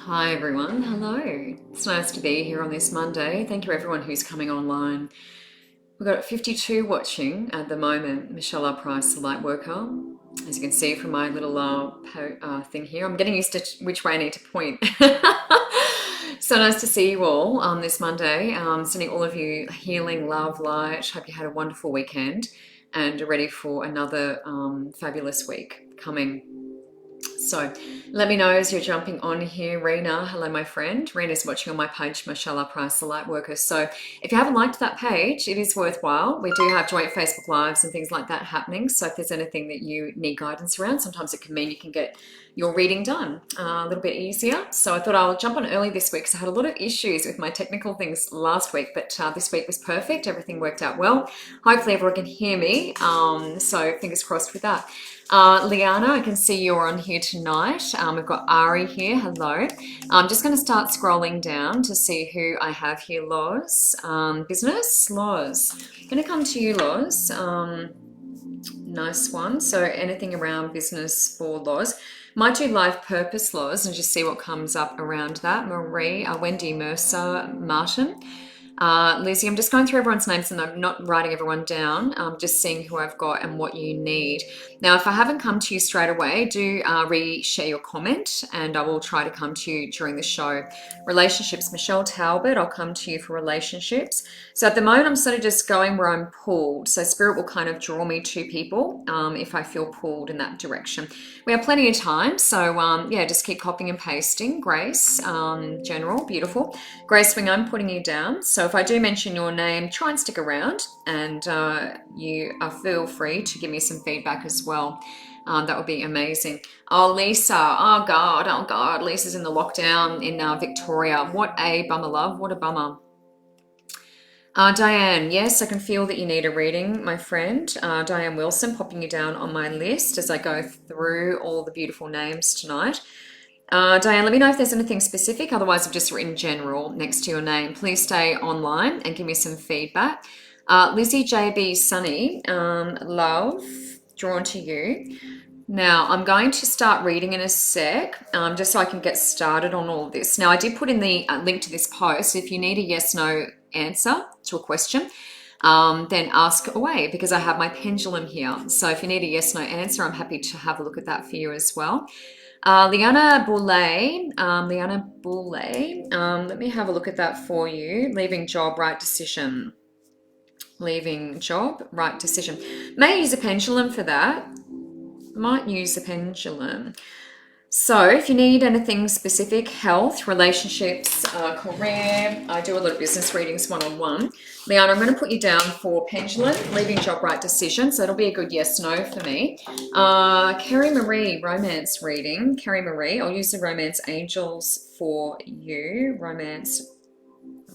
Hi everyone, hello. It's nice to be here on this Monday. Thank you everyone who's coming online. We've got 52 watching at the moment. Michelle Price, the light worker. As you can see from my little thing here, I'm getting used to which way I need to point. So nice to see you all on this Monday. Sending all of you healing, love, light. Hope you had a wonderful weekend and are ready for another fabulous week coming. So let me know as you're jumping on here. Rena, hello my friend. Rena's watching on my page, Mashallah Price, the Lightworker. So if you haven't liked that page, it is worthwhile. We do have joint Facebook Lives and things like that happening. So if there's anything that you need guidance around, sometimes it can mean you can get your reading done a little bit easier. So I thought I'll jump on early this week because I had a lot of issues with my technical things last week, but this week was perfect. Everything worked out well. Hopefully everyone can hear me. So fingers crossed with that. Liana, I can see you're on here tonight. We've got Ari here. Hello. I'm just going to start scrolling down to see who I have here. Loz, business, Loz. I'm going to come to you, Loz. Nice one. So anything around business for Loz. Might do life purpose, Loz, and just see what comes up around that. Marie, Wendy, Mercer, Martin. Lizzie, I'm just going through everyone's names and I'm not writing everyone down. I'm just seeing who I've got and what you need. Now, if I haven't come to you straight away, do re-share your comment and I will try to come to you during the show. Relationships, Michelle Talbot, I'll come to you for relationships. So at the moment, I'm sort of just going where I'm pulled. So Spirit will kind of draw me to people if I feel pulled in that direction. We have plenty of time. So yeah, just keep copying and pasting. Grace, General, beautiful. Grace Wing, I'm putting you down. So if I do mention your name, try and stick around and you feel free to give me some feedback as well. That would be amazing. Oh, Lisa. Oh, God. Lisa's in the lockdown in Victoria. What a bummer, love. What a bummer. Diane, yes, I can feel that you need a reading, my friend. Diane Wilson, popping you down on my list as I go through all the beautiful names tonight. Diane, let me know if there's anything specific. Otherwise, I've just written general next to your name. Please stay online and give me some feedback. Lizzie JB Sunny, love, drawn to you. Now, I'm going to start reading in a sec, just so I can get started on all of this. Now, I did put in the link to this post. If you need a yes-no answer to a question, then ask away because I have my pendulum here. So if you need a yes-no answer, I'm happy to have a look at that for you as well. Liana Boulay, let me have a look at that for you. Leaving job, right decision. Leaving job, right decision. May use a pendulum for that. Might use a pendulum. So if you need anything specific, health, relationships, career, I do a lot of business readings one-on-one. Liana, I'm going to put you down for pendulum, leaving job, right decision. So it'll be a good yes-no for me. Kerry Marie, romance reading. Kerry Marie, I'll use the romance angels for you. Romance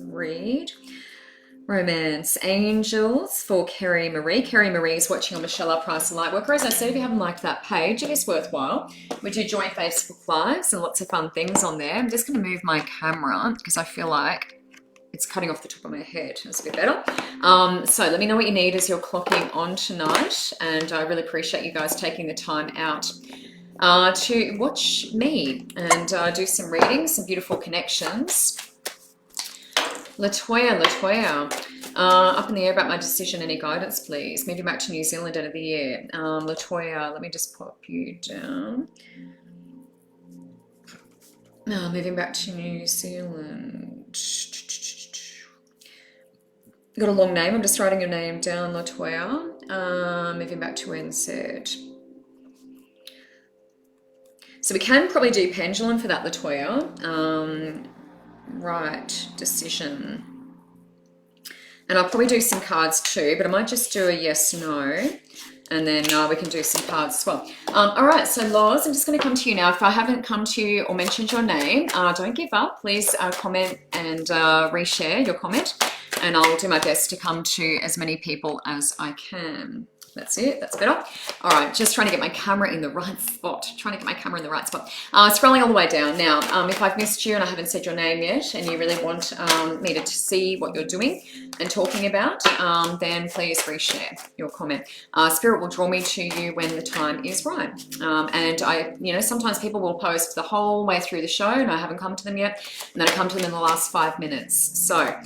read. Romance Angels for Kerry Marie. Kerry Marie is watching on Michelle Price Lightworker. As I said, if you haven't liked that page, it is worthwhile. We do joint Facebook Lives and lots of fun things on there. I'm just going to move my camera because I feel like it's cutting off the top of my head. That's a bit better. So let me know what you need as you're clocking on tonight. And I really appreciate you guys taking the time out to watch me and do some readings, some beautiful connections. Latoya, up in the air about my decision. Any guidance, please? Moving back to New Zealand end of the year. Latoya, let me just pop you down. Moving back to New Zealand. Got a long name. I'm just writing your name down, Latoya. Moving back to NZ. So we can probably do pendulum for that, Latoya. Right decision, and I'll probably do some cards too, but I might just do a yes no and then we can do some cards as well. All right, so Loz, I'm just going to come to you now. If I haven't come to you or mentioned your name, don't give up. Please comment and reshare your comment and I'll do my best to come to as many people as I can. That's it. That's better. All right, just trying to get my camera in the right spot. Scrolling all the way down. Now, if I've missed you and I haven't said your name yet and you really want me to see what you're doing and talking about, then please reshare your comment. Spirit will draw me to you when the time is right. And sometimes people will post the whole way through the show and I haven't come to them yet. And then I come to them in the last 5 minutes. So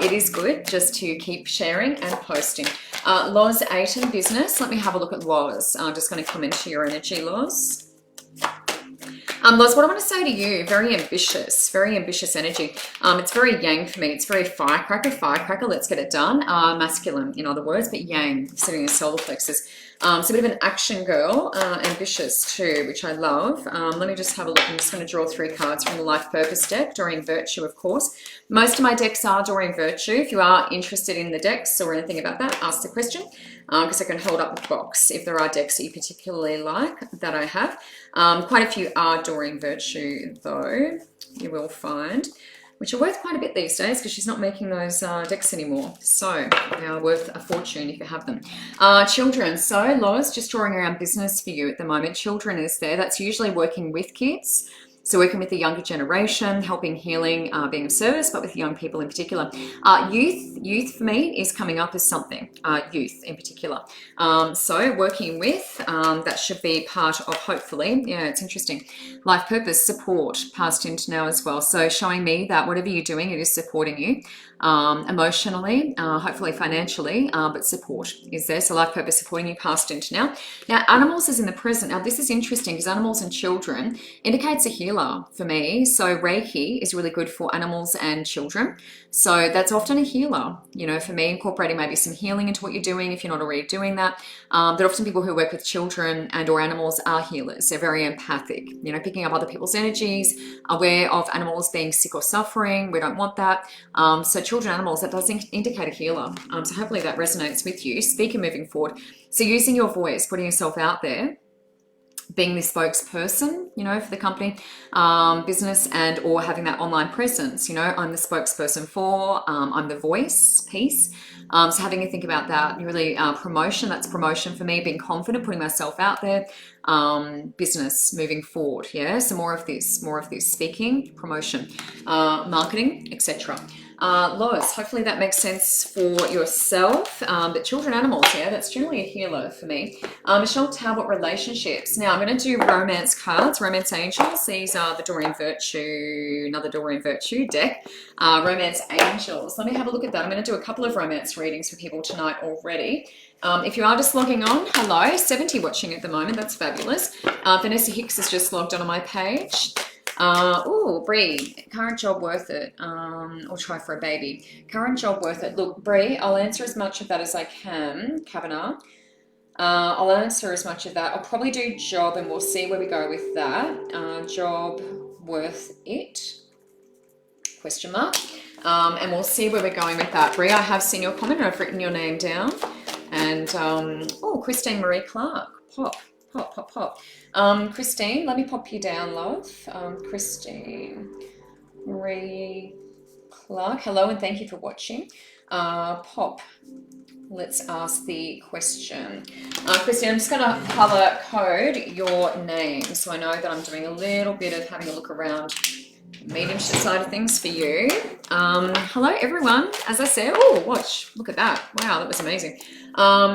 it is good just to keep sharing and posting. Loz 8 in business. Let me have a look at Loz. I'm just going to come into your energy, Loz. Loz, what I want to say to you, very ambitious energy. It's very yang for me. It's very firecracker, let's get it done. Masculine, in other words, but yang, sitting in solar plexus. It's a bit of an action girl, ambitious too, which I love. Let me just have a look. I'm just going to draw 3 cards from the Life Purpose deck, Doreen Virtue, of course. Most of my decks are Doreen Virtue. If you are interested in the decks or anything about that, ask the question, because I can hold up the box if there are decks that you particularly like that I have. Quite a few are Doreen Virtue, though, you will find, which are worth quite a bit these days because she's not making those decks anymore. So they are worth a fortune if you have them. Children. So Loz, just drawing around business for you at the moment. Children is there. That's usually working with kids. So working with the younger generation, helping, healing, being of service, but with young people in particular. Youth for me is coming up as something, youth in particular. So working with, that should be part of, hopefully, yeah, it's interesting. Life purpose, support, past into now as well. So showing me that whatever you're doing, it is supporting you. Emotionally, hopefully financially, but support is there. So life purpose supporting you past into now. Now animals is in the present. Now this is interesting because animals and children indicates a healer for me. So Reiki is really good for animals and children. So that's often a healer, you know, for me, incorporating maybe some healing into what you're doing if you're not already doing that. But often people who work with children and or animals are healers. They're very empathic, you know, picking up other people's energies, aware of animals being sick or suffering. We don't want that. So children, animals, that does indicate a healer. So hopefully that resonates with you. Speaker moving forward. So using your voice, putting yourself out there, being the spokesperson, you know, for the company, business, and or having that online presence. You know, I'm the spokesperson for, I'm the voice piece. So having a think about that, really promotion, that's promotion for me, being confident, putting myself out there, business moving forward. Yeah, so more of this, speaking, promotion, marketing, etc. Lois, hopefully that makes sense for yourself. But children, animals, yeah, that's generally a healer for me. Michelle Talbot, relationships. Now I'm going to do romance cards, romance angels. These are the Doreen Virtue, another Doreen Virtue deck. Romance angels. Let me have a look at that. I'm going to do a couple of romance readings for people tonight already. If you are just logging on, hello, 70 watching at the moment. That's fabulous. Vanessa Hicks has just logged on my page. Oh, Bree, current job worth it, or try for a baby. Current job worth it. Look, Bree, I'll answer as much of that as I can. Kavanagh, I'll answer as much of that. I'll probably do job and we'll see where we go with that. Job worth it? Question mark. And we'll see where we're going with that. Bree, I have seen your comment and I've written your name down. And, oh, Christine Marie Clark, pop. Christine, let me pop you down, love. Christine Marie Clark, hello and thank you for watching. Pop, let's ask the question. Christine, I'm just going to color code your name so I know that I'm doing a little bit of having a look around mediumship side of things for you. Hello everyone, as I said, oh watch, look at that, wow, that was amazing.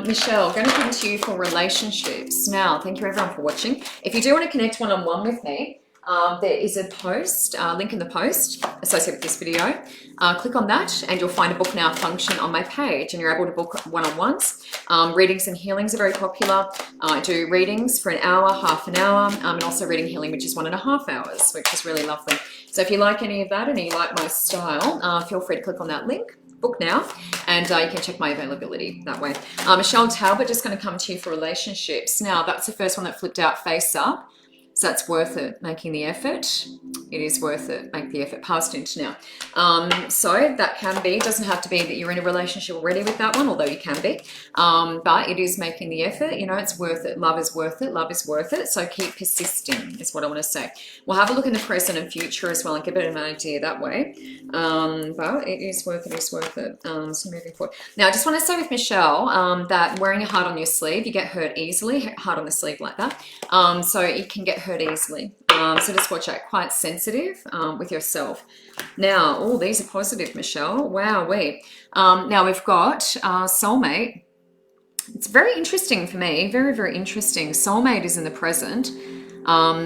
Michelle, going to come to you for relationships. Now, thank you everyone for watching. If you do want to connect one-on-one with me, there is a post, link in the post associated with this video. Click on that and you'll find a book now function on my page and you're able to book one-on-ones. Readings and healings are very popular. I do readings for an hour, half an hour, and also reading healing, which is 1.5 hours, which is really lovely. So if you like any of that and you like my style, feel free to click on that link. Book now, and you can check my availability that way. Michelle Talbot, just going to come to you for relationships. Now, that's the first one that flipped out face up. So that's worth it, making the effort. It is worth it. Make the effort. Past tense now. So that can be, doesn't have to be that you're in a relationship already with that one, although you can be. But it is making the effort. You know, it's worth it. Love is worth it. Love is worth it. So keep persisting is what I want to say. We'll have a look in the present and future as well and get a bit of an idea that way. But it is worth it. It's worth it. So moving forward. Now, I just want to say with Michelle that wearing a heart on your sleeve, you get hurt easily. Heart on the sleeve like that. So it can get hurt easily. So just watch out. Quite sensitive with yourself. Now, oh, these are positive, Michelle. Wowee. Now we've got soulmate. It's very interesting for me. Very, very interesting. Soulmate is in the present.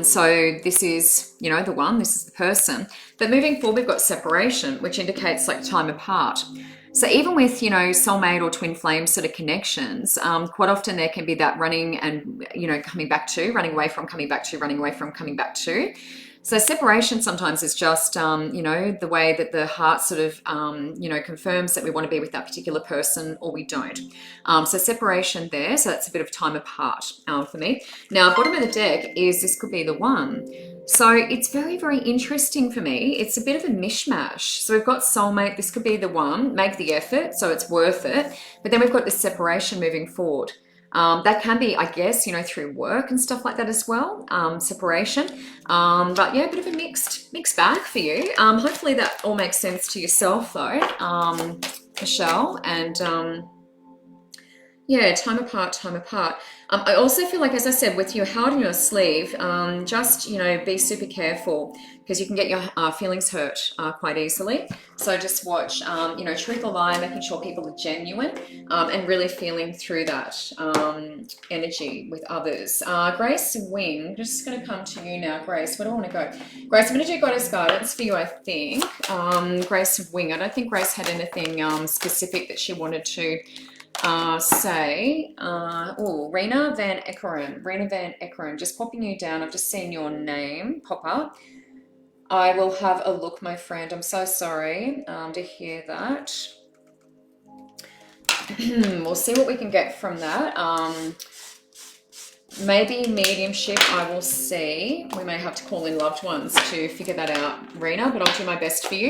So this is, you know, the one. This is the person. But moving forward, we've got separation, which indicates like time apart. So even with, you know, soulmate or twin flame sort of connections, quite often there can be that running and, you know, coming back to, running away from, coming back to, running away from, coming back to. So separation sometimes is just, you know, the way that the heart sort of, you know, confirms that we want to be with that particular person or we don't. So separation there. So that's a bit of time apart for me. Now, bottom of the deck is this could be the one. So it's very, very interesting for me. It's a bit of a mishmash. So we've got soulmate. This could be the one. Make the effort. So it's worth it. But then we've got this separation moving forward. That can be, I guess, you know, through work and stuff like that as well, separation. But yeah, a bit of a mixed bag for you. Hopefully that all makes sense to yourself though, Michelle. And yeah, time apart, time apart. I also feel like, as I said, with your heart on your sleeve, just, you know, be super careful because you can get your feelings hurt quite easily. So just watch, you know, truth or lie, making sure people are genuine and really feeling through that energy with others. Grace Wing, just going to come to you now. Grace, where do I want to go? Grace, I'm going to do Goddess Guidance for you, I think. Grace Wing, I don't think Grace had anything specific that she wanted to say, Rena Van Eckeren, just popping you down. I've just seen your name pop up. I will have a look, my friend. I'm so sorry to hear that. We'll see what we can get from that. Maybe mediumship, I will see. We may have to call in loved ones to figure that out, Rena, but I'll do my best for you.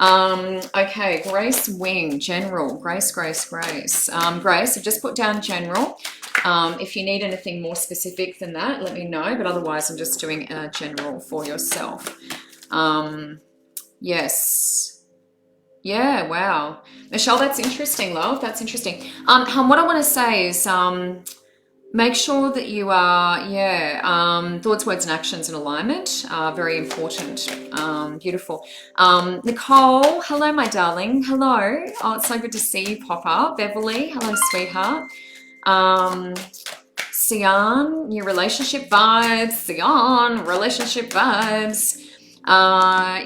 Okay, Grace Wing, general. Grace. Grace, I've just put down general. If you need anything more specific than that, let me know, but otherwise I'm just doing general for yourself. Yes. Yeah, wow. Michelle, that's interesting, love. That's interesting. What I want to say is, make sure that you are, thoughts, words, and actions in alignment are very important. Beautiful. Nicole, hello, my darling. Hello. Oh, it's so good to see you pop up. Beverly, hello, sweetheart. Sian, new relationship vibes. Sian, relationship vibes.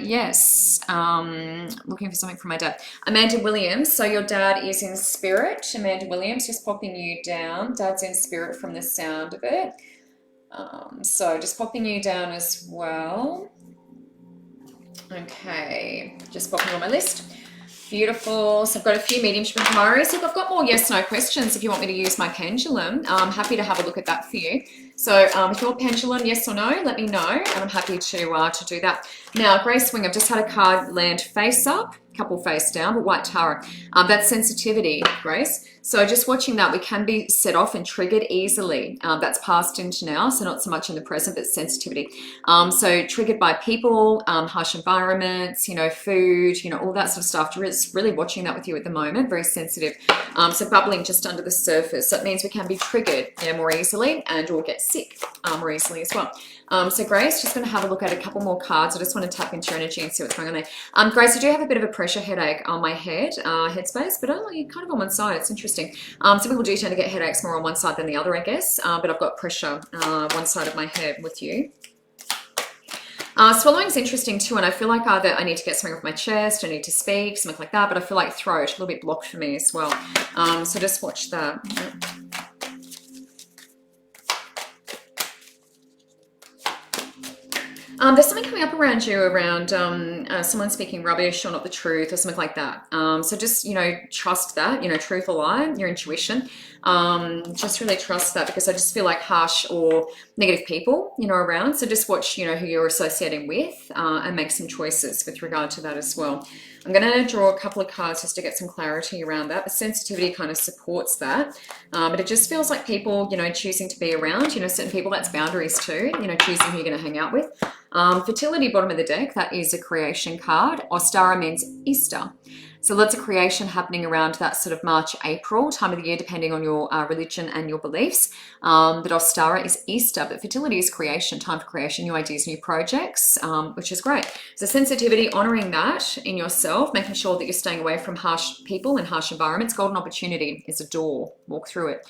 Yes. Looking for something from my dad. Amanda Williams. So your dad is in spirit. Amanda Williams, just popping you down. Dad's in spirit from the sound of it. So just popping you down as well. Okay. Just popping on my list. Beautiful. So I've got a few mediumship inquiries. If I've got more yes/no questions, if you want me to use my pendulum, I'm happy to have a look at that for you. So if you're pendulum, yes or no, let me know, and I'm happy to do that. Now, Grace Wing, I've just had a card land face up, couple face down, but white tower. That's sensitivity, Grace. So just watching that, we can be set off and triggered easily. That's past into now, so not so much in the present, but sensitivity. So triggered by people, harsh environments, you know, food, you know, all that sort of stuff. Just really watching that with you at the moment, very sensitive. So bubbling just under the surface. So that means we can be triggered, more easily and or get sick more easily as well. So Grace, just going to have a look at a couple more cards. I just want to tap into your energy and see what's going on there. Grace, I do have a bit of a pressure headache on my headspace, but only kind of on one side. It's interesting. Some people do tend to get headaches more on one side than the other, I guess, but I've got pressure one side of my head with you. Swallowing is interesting too, and I feel like either I need to get something off my chest, I need to speak, something like that, but I feel like throat, a little bit blocked for me as well. So just watch that. There's something coming up around you around someone speaking rubbish or not the truth or something like that. So just, trust that, truth or lie, your intuition. Just really trust that, because I just feel like harsh or negative people, around. So just watch, who you're associating with and make some choices with regard to that as well. I'm going to draw a couple of cards just to get some clarity around that. The sensitivity kind of supports that, but it just feels like people, choosing to be around, certain people, that's boundaries too, choosing who you're going to hang out with. Fertility, bottom of the deck, that is a creation card. Ostara means Easter. So lots of creation happening around that sort of March, April time of the year, depending on your religion and your beliefs. But Ostara is Easter, but fertility is creation, time for creation, new ideas, new projects, which is great. So sensitivity, honoring that in yourself, making sure that you're staying away from harsh people and harsh environments. Golden opportunity is a door, walk through it.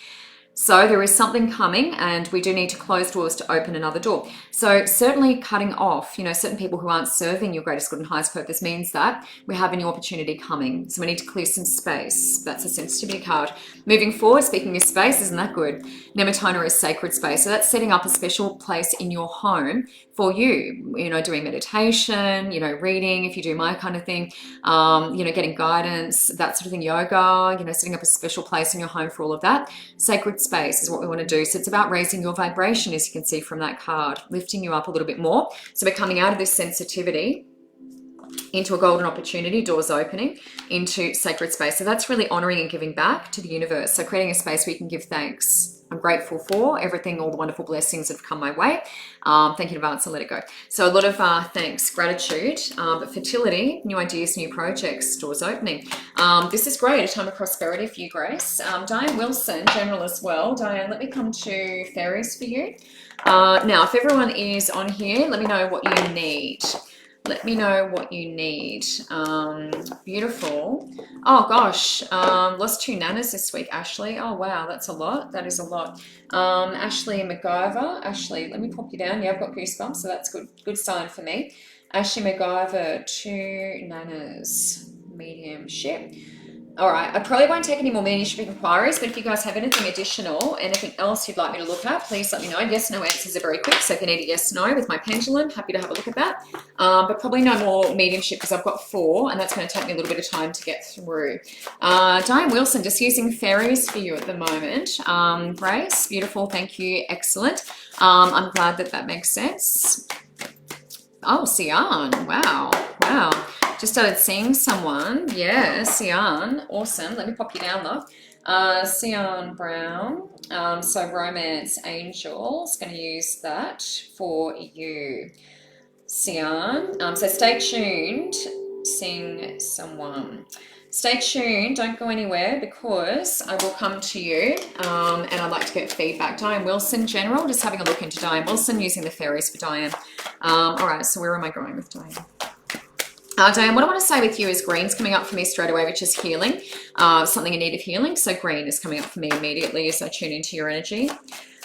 So there is something coming, and we do need to close doors to open another door. So certainly cutting off, certain people who aren't serving your greatest good and highest purpose means that we have a new opportunity coming. So we need to clear some space. That's a sensitivity card. Moving forward, speaking of space, isn't that good? Nematona is sacred space. So that's setting up a special place in your home for you, doing meditation, reading, if you do my kind of thing, getting guidance, that sort of thing, yoga, setting up a special place in your home for all of that. Sacred space is what we want to do. So it's about raising your vibration, as you can see from that card, lifting you up a little bit more. So we're coming out of this sensitivity into a golden opportunity, doors opening into sacred space. So that's really honoring and giving back to the universe. So creating a space where you can give thanks. I'm grateful for everything, all the wonderful blessings that have come my way. Thank you in advance and let it go. So a lot of thanks, gratitude, but fertility, new ideas, new projects, doors opening. This is great, a time of prosperity for you, Grace. Diane Wilson, general as well. Diane, let me come to fairies for you. Now, if everyone is on here, let me know what you need. Let me know what you need. Beautiful. Oh gosh, lost 2 nanas this week, Ashley. Oh wow, that's a lot. That is a lot. Ashley MacGyver. Ashley, let me pop you down. Yeah, I've got goosebumps, so that's good. Good sign for me. Ashley MacGyver, 2 nanas. Mediumship. All right, I probably won't take any more mediumship inquiries, but if you guys have anything additional, anything else you'd like me to look at, please let me know. Yes, no answers are very quick, so if you need a yes, no with my pendulum, happy to have a look at that. But probably no more mediumship, because I've got 4, and that's going to take me a little bit of time to get through. Diane Wilson, just using fairies for you at the moment. Grace, beautiful, thank you, excellent. I'm glad that makes sense. Oh, Sian, wow, wow. Just started seeing someone. Yeah, Sian, awesome. Let me pop you down, love. Sian Brown. So Romance Angels, going to use that for you. Sian. So stay tuned. Seeing someone. Stay tuned. Don't go anywhere, because I will come to you and I'd like to get feedback. Diane Wilson, general. Just having a look into Diane Wilson, using the fairies for Diane. All right, so where am I going with Diane? Diane, what I want to say with you is green's coming up for me straight away, which is healing, something in need of healing. So green is coming up for me immediately as I tune into your energy.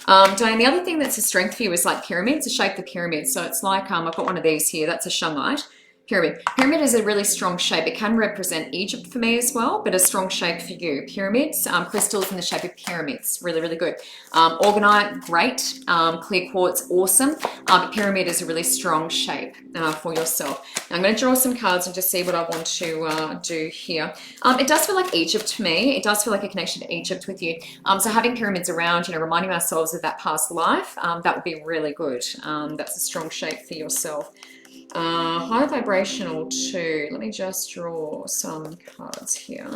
Diane, the other thing that's a strength for you is like pyramids, the shape of the pyramid. So it's like, I've got one of these here, that's a shungite. Pyramid. Pyramid is a really strong shape. It can represent Egypt for me as well, but a strong shape for you. Pyramids, crystals in the shape of pyramids, really, really good. Orgonite, great. Clear quartz, awesome. But pyramid is a really strong shape for yourself. Now I'm going to draw some cards and just see what I want to do here. It does feel like Egypt to me. It does feel like a connection to Egypt with you. So having pyramids around, reminding ourselves of that past life, that would be really good. That's a strong shape for yourself. High vibrational too. Let me just draw some cards here.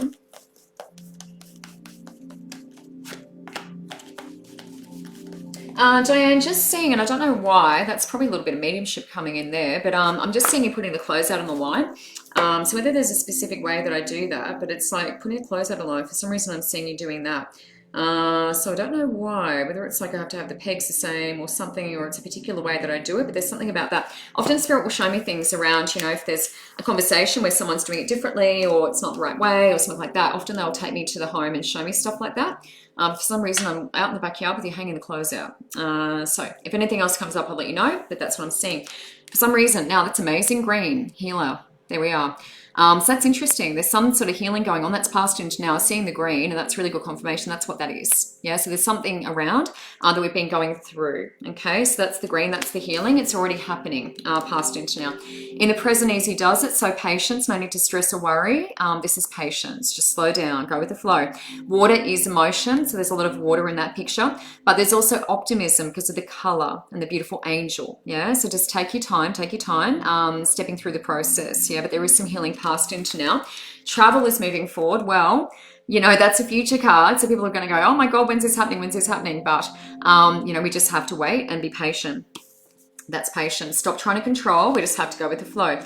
Diane, just seeing, and I don't know why, that's probably a little bit of mediumship coming in there, but I'm just seeing you putting the clothes out on the line. So whether there's a specific way that I do that, but it's like putting the clothes out on the line, for some reason I'm seeing you doing that. So I don't know why, whether it's like I have to have the pegs the same or something, or it's a particular way that I do it, but there's something about that. Often Spirit will show me things around, if there's a conversation where someone's doing it differently or it's not the right way or something like that, often they'll take me to the home and show me stuff like that. For some reason, I'm out in the backyard with you hanging the clothes out. So if anything else comes up, I'll let you know, but that's what I'm seeing. For some reason, now that's amazing, green, healer. There we are. So that's interesting. There's some sort of healing going on that's passed into now. Seeing the green, and that's really good confirmation. That's what that is. Yeah, so there's something around that we've been going through. Okay, so that's the green, that's the healing. It's already happening, passed into now. In the present, easy does it. So patience, no need to stress or worry. This is patience. Just slow down, go with the flow. Water is emotion, so there's a lot of water in that picture. But there's also optimism because of the color and the beautiful angel. Yeah, so just take your time, stepping through the process. Yeah, but there is some healing passed into now. Travel is moving forward. Well, you know, that's a future card. So people are going to go, oh my God, when's this happening? When's this happening? But, you know, we just have to wait and be patient. That's patience. Stop trying to control. We just have to go with the flow.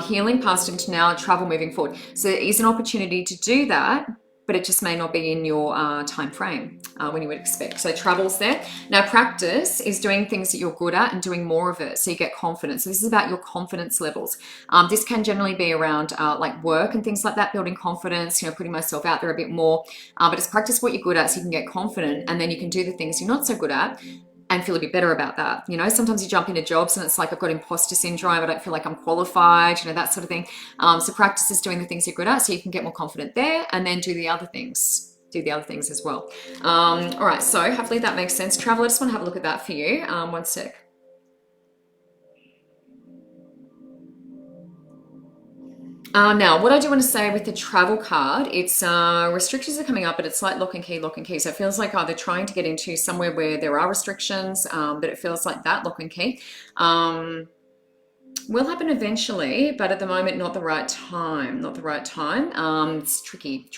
Healing passed into now, travel moving forward. So there is an opportunity to do that, but it just may not be in your time frame when you would expect. So travel's there. Now practice is doing things that you're good at and doing more of it so you get confidence. So this is about your confidence levels. This can generally be around like work and things like that, building confidence, you know, putting myself out there a bit more. But it's practice what you're good at so you can get confident, and then you can do the things you're not so good at and feel a bit better about that. You know, sometimes you jump into jobs and it's like, I've got imposter syndrome, I don't feel like I'm qualified, you know, that sort of thing. So practice is doing the things you're good at so you can get more confident there, and then do the other things as well. All right, so hopefully that makes sense. Travel, I just want to have a look at that for you. One sec. Now, what I do want to say with the travel card, it's restrictions are coming up, but it's like lock and key, lock and key. So it feels like they're trying to get into somewhere where there are restrictions, but it feels like that, lock and key. Will happen eventually, but at the moment, not the right time. It's tricky.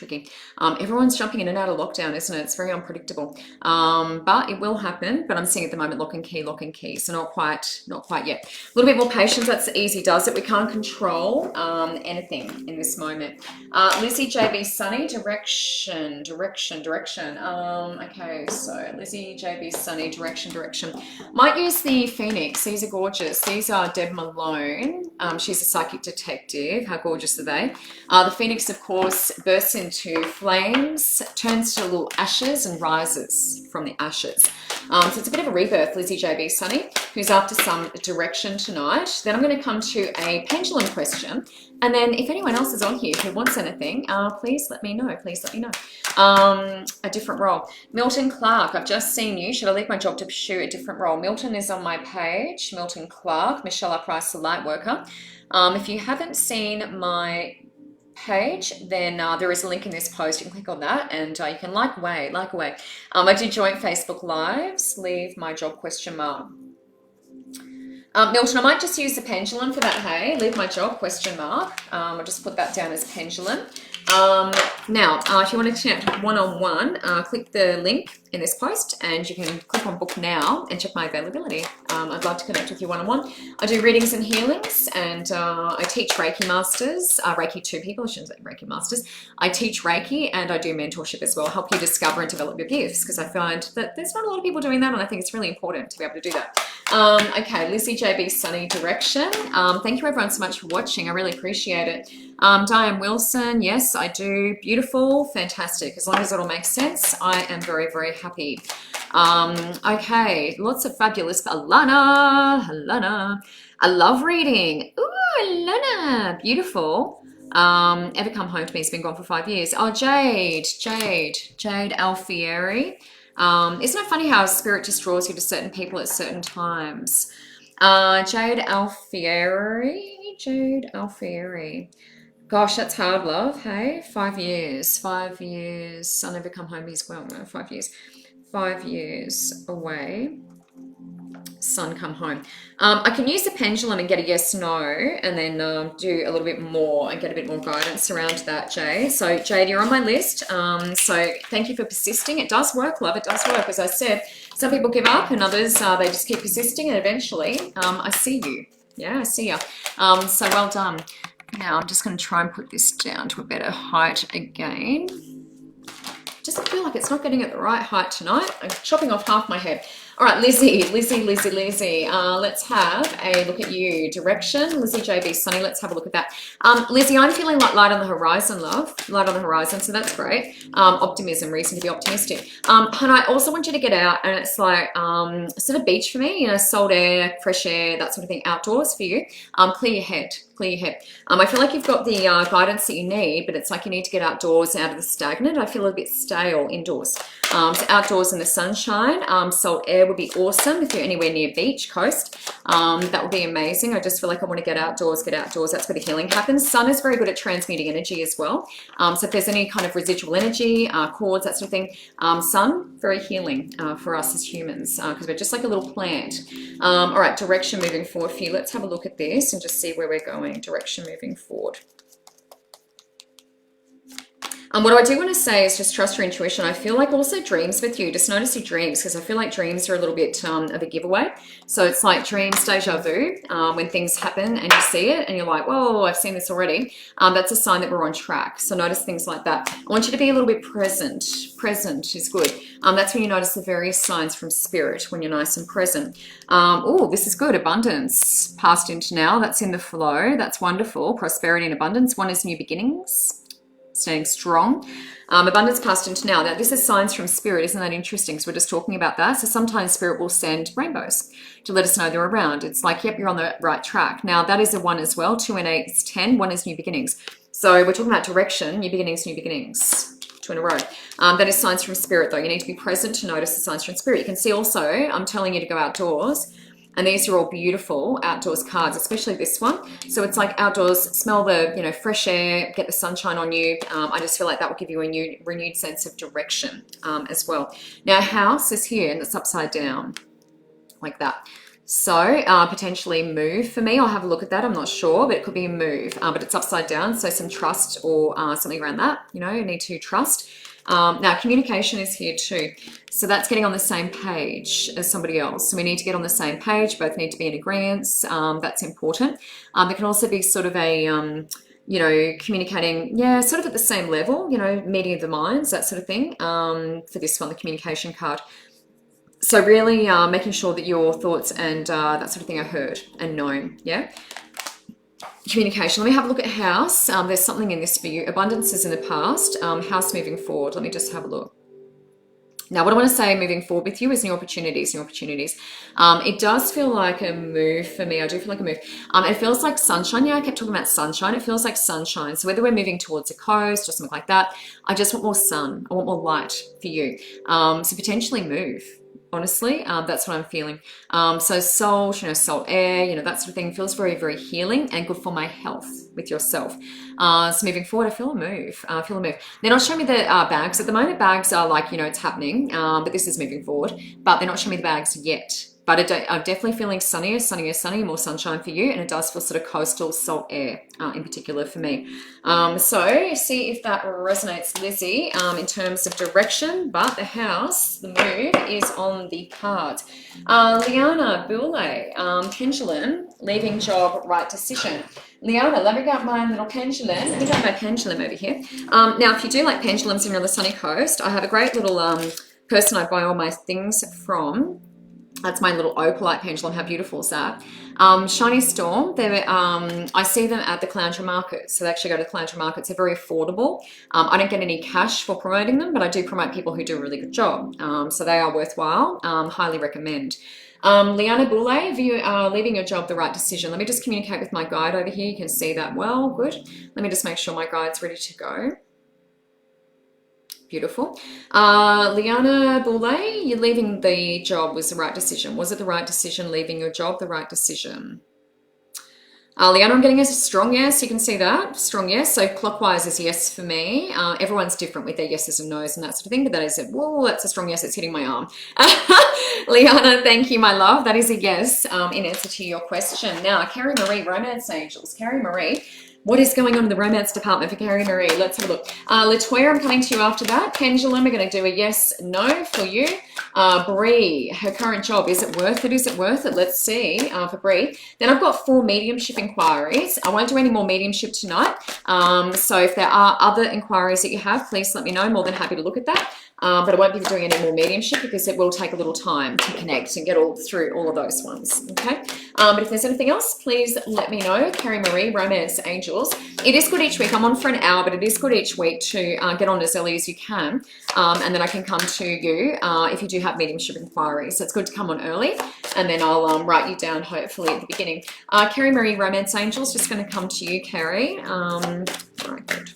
Everyone's jumping in and out of lockdown, isn't it? It's very unpredictable. But it will happen. But I'm seeing at the moment lock and key. So not quite yet. A little bit more patience. That's easy does it. We can't control anything in this moment. Lizzie JB Sunny, direction. Okay, so Lizzie JB Sunny, direction. Might use the Phoenix. These are gorgeous. These are Deb Malone. She's a psychic detective. How gorgeous are they? The Phoenix, of course, bursts into flames, turns to little ashes and rises from the ashes. So it's a bit of a rebirth, Lizzie JB Sunny, who's after some direction tonight. Then I'm going to come to a pendulum question. And then if anyone else is on here who wants anything, please let me know. A different role. Milton Clark, I've just seen you. Should I leave my job to pursue a different role? Milton is on my page. Milton Clark, Michelle R. Price, the light worker. If you haven't seen my page, then there is a link in this post. You can click on that and you can like away. I do joint Facebook lives. Leave my job question mark. Milton, I might just use the pendulum for that, hey? Leave my job, question mark. I'll just put that down as pendulum. Now, if you want to chat one-on-one, click the link in this post and you can click on book now and check my availability. I'd love to connect with you one-on-one. I do readings and healings, and I teach Reiki masters, Reiki 2 people, I shouldn't say Reiki masters. I teach Reiki and I do mentorship as well, help you discover and develop your gifts, because I find that there's not a lot of people doing that, and I think it's really important to be able to do that. Okay, Lizzie JB Sunny, direction. Thank you everyone so much for watching. I really appreciate it. Diane Wilson, yes, I do. Beautiful, fantastic. As long as it all makes sense, I am very, very happy. Okay, lots of fabulous. Alana. I love reading. Ooh, Alana, beautiful. Ever come home to me? It's been gone for 5 years. Oh, Jade Alfieri. Isn't it funny how spirit just draws you to certain people at certain times? Jade Alfieri. Gosh, that's hard, love. Hey, 5 years. Son never come home. He's well, no, 5 years. 5 years away. Son come home. I can use the pendulum and get a yes, no, and then do a little bit more and get a bit more guidance around that, Jade. So, Jade, you're on my list. So thank you for persisting. It does work, love. It does work. As I said, some people give up and others, they just keep persisting, and eventually I see you. Yeah, I see you. So well done. Now I'm just going to try and put this down to a better height again. Just feel like it's not getting at the right height tonight. I'm chopping off half my head. All right, Lizzie. Let's have a look at you. Direction, Lizzie JB Sunny. Let's have a look at that. Lizzie, I'm feeling like light on the horizon, love. Light on the horizon, so that's great. Optimism, reason to be optimistic. And I also want you to get out, and it's like sort of beach for me, you know, salt air, fresh air, that sort of thing, outdoors for you. Clear your head. Clear your head. I feel like you've got the guidance that you need, but it's like you need to get outdoors, out of the stagnant. I feel a bit stale indoors. So outdoors in the sunshine, salt air would be awesome if you're anywhere near beach, coast. That would be amazing. I just feel like I want to get outdoors, That's where the healing happens. Sun is very good at transmuting energy as well. So if there's any kind of residual energy, cords, that sort of thing, sun, very healing for us as humans because we're just like a little plant. All right, direction moving forward for you. Let's have a look at this and just see where we're going. Direction moving forward. What I do want to say is just trust your intuition. I feel like also dreams with you. Just notice your dreams because I feel like dreams are a little bit of a giveaway. So it's like dreams deja vu when things happen and you see it and you're like, whoa, I've seen this already. That's a sign that we're on track. So notice things like that. I want you to be a little bit present. Present is good. That's when you notice the various signs from spirit when you're nice and present. Oh, this is good. Abundance past into now. That's in the flow. That's wonderful. Prosperity and abundance. One is new beginnings. Staying strong. Abundance past into now. Now, this is signs from spirit. Isn't that interesting? So we're just talking about that. So sometimes spirit will send rainbows to let us know they're around. It's like, yep, you're on the right track. Now, that is a 1 as well. 2 and 8 is 10. 1 is new beginnings. So we're talking about direction, new beginnings, 2 in a row. That is signs from spirit, though. You need to be present to notice the signs from spirit. You can see also, I'm telling you to go outdoors. And these are all beautiful outdoors cards, especially this one. So it's like outdoors, smell the, you know, fresh air, get the sunshine on you. I just feel like that will give you a new, renewed sense of direction as well. Now, house is here and it's upside down like that. So potentially move for me. I'll have a look at that. I'm not sure, but it could be a move, but it's upside down. So some trust or something around that, you know, you need to trust. Now, communication is here too. So that's getting on the same page as somebody else. So we need to get on the same page. Both need to be in agreement. That's important. It can also be sort of a, you know, communicating, yeah, sort of at the same level, you know, meeting of the minds, that sort of thing. For this one, the communication card. So really making sure that your thoughts and that sort of thing are heard and known, yeah? Communication. Let me have a look at house. There's something in this for you. Abundance is in the past. House moving forward. Let me just have a look. Now, what I want to say moving forward with you is new opportunities, new opportunities. It does feel like a move for me. I do feel like a move. It feels like sunshine. Yeah, I kept talking about sunshine. It feels like sunshine. So whether we're moving towards a coast or something like that, I just want more sun. I want more light for you. So potentially move. Honestly, that's what I'm feeling. So salt, you know, salt air, you know, that sort of thing feels very, very healing and good for my health with yourself. So moving forward, I feel a move. They're not showing me the bags. At the moment, bags are like, you know, it's happening, but this is moving forward. But they're not showing me the bags yet. But I'm definitely feeling sunnier, more sunshine for you. And it does feel sort of coastal salt air in particular for me. So see if that resonates, Lizzie, in terms of direction. But the house, the move, is on the cards. Liana Boulay, pendulum, leaving job, right decision. Liana, let me get my little pendulum. Let me get my pendulum over here. Now, if you do like pendulums and you're on the sunny coast, I have a great little person I buy all my things from. That's my little opalite pendulum. How beautiful is that? Shiny Storm. I see them at the Caloundra Market. So they actually go to the Caloundra Markets. They're very affordable. I don't get any cash for promoting them, but I do promote people who do a really good job. So they are worthwhile. Highly recommend. Liana Boulay, if you are leaving your job, the right decision. Let me just communicate with my guide over here. You can see that well. Good. Let me just make sure my guide's ready to go. Beautiful. Liana Boulay, you're leaving the job was the right decision. Was it the right decision, leaving your job, the right decision? Liana, I'm getting a strong yes. You can see that. Strong yes. So clockwise is yes for me. Everyone's different with their yeses and nos and that sort of thing, but that is it. Whoa, that's a strong yes. It's hitting my arm. Liana, thank you, my love. That is a yes in answer to your question. Now, Carrie Marie, Romance Angels. Carrie Marie, What is going on in the romance department for Carrie Marie? Let's have a look. Latoya, I'm coming to you after that. Pendulum, we're going to do a yes, no for you. Bree, her current job, is it worth it? Is it worth it? Let's see for Bree. Then I've got 4 mediumship inquiries. I won't do any more mediumship tonight. So if there are other inquiries that you have, please let me know. I'm more than happy to look at that. But I won't be doing any more mediumship because it will take a little time to connect and get through all of those ones, okay? But if there's anything else, please let me know. Carrie Marie, Romance Angels. It is good each week. I'm on for an hour, but it is good each week to get on as early as you can, and then I can come to you if you do have mediumship inquiries. So it's good to come on early, and then I'll write you down hopefully at the beginning. Carrie Marie, Romance Angels, just going to come to you, Carrie. All right, good.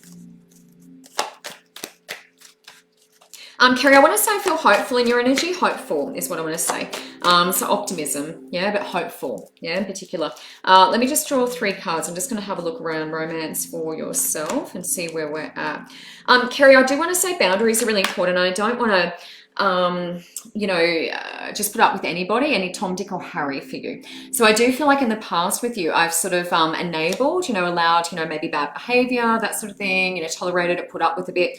Carrie, I want to say I feel hopeful in your energy. Hopeful is what I want to say. So optimism, yeah, but hopeful, yeah, in particular. Let me just draw 3 cards. I'm just going to have a look around romance for yourself and see where we're at. Carrie, I do want to say boundaries are really important. I don't want to just put up with anybody, any Tom, Dick or Harry for you. So I do feel like in the past with you, I've sort of enabled, allowed, maybe bad behavior, that sort of thing, tolerated it, put up with a bit.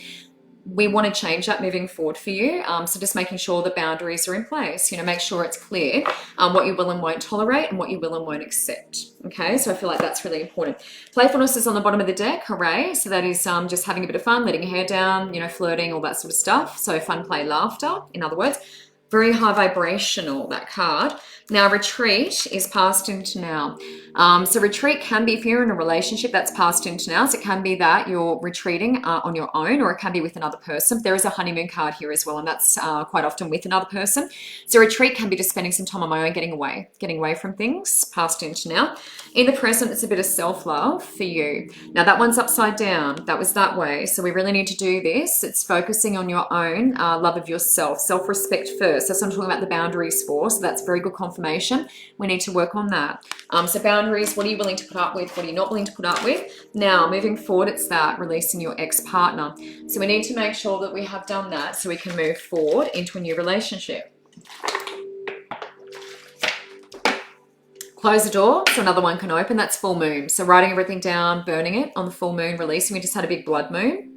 We want to change that moving forward for you. So just making sure the boundaries are in place, make sure it's clear what you will and won't tolerate and what you will and won't accept. Okay, so I feel like that's really important. Playfulness is on the bottom of the deck, hooray. So that is just having a bit of fun, letting your hair down, flirting, all that sort of stuff. So fun, play, laughter, in other words. Very high vibrational, that card. Now, retreat is past into now. So retreat can be, if you're in a relationship, that's past into now. So it can be that you're retreating on your own, or it can be with another person. There is a honeymoon card here as well, and that's quite often with another person. So retreat can be just spending some time on my own, getting away from things, past into now. In the present, it's a bit of self-love for you. Now, that one's upside down. That was that way. So we really need to do this. It's focusing on your own love of yourself, self-respect first. That's what I'm talking about the boundaries for. So that's very good confirmation. We need to work on that. So boundaries, what are you willing to put up with? What are you not willing to put up with? Now, moving forward, it's that releasing your ex-partner. So we need to make sure that we have done that so we can move forward into a new relationship. Close the door so another one can open. That's full moon. So writing everything down, burning it on the full moon, releasing. We just had a big blood moon.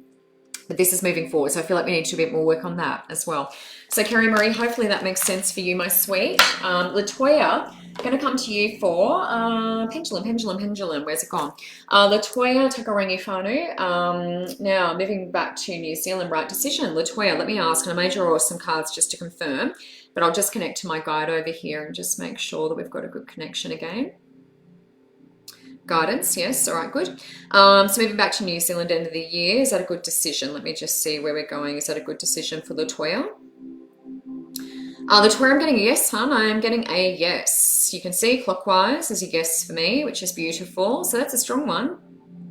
But this is moving forward. So I feel like we need to do a bit more work on that as well. So Carrie Marie, hopefully that makes sense for you, my sweet. Latoya, going to come to you for pendulum. Where's it gone? Latoya Takarangi Whanu. Now, moving back to New Zealand, right decision. Latoya, let me ask, and I may draw some cards just to confirm, but I'll just connect to my guide over here and just make sure that we've got a good connection again. Guidance, yes, all right, good. So moving back to New Zealand, end of the year, is that a good decision? Let me just see where we're going. Is that a good decision for Latoya? Latoya, I'm getting a yes, hon. I am getting a yes. You can see clockwise is a yes for me, which is beautiful. So that's a strong one.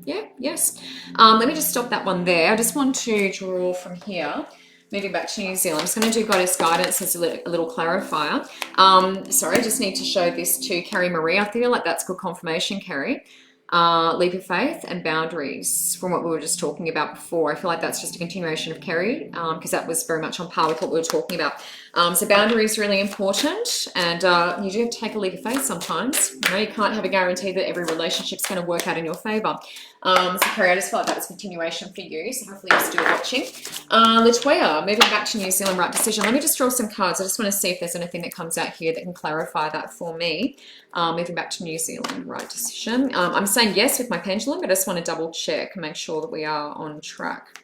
Yeah, yes. Let me just stop that one there. I just want to draw from here. Moving back to New Zealand, I'm just going to do Goddess Guidance as a little clarifier. Sorry, I just need to show this to Carrie Marie. I feel like that's good confirmation, Carrie. Leap of faith and boundaries from what we were just talking about before. I feel like that's just a continuation of Carrie because that was very much on par with what we were talking about. So boundaries is really important, and you do have to take a leap of faith sometimes. You can't have a guarantee that every relationship's going to work out in your favor. So Carrie, I just felt like that was a continuation for you, so hopefully you're still watching. Latoya, moving back to New Zealand, right decision. Let me just draw some cards. I just want to see if there's anything that comes out here that can clarify that for me. Moving back to New Zealand, right decision. I'm saying yes with my pendulum, but I just want to double check and make sure that we are on track.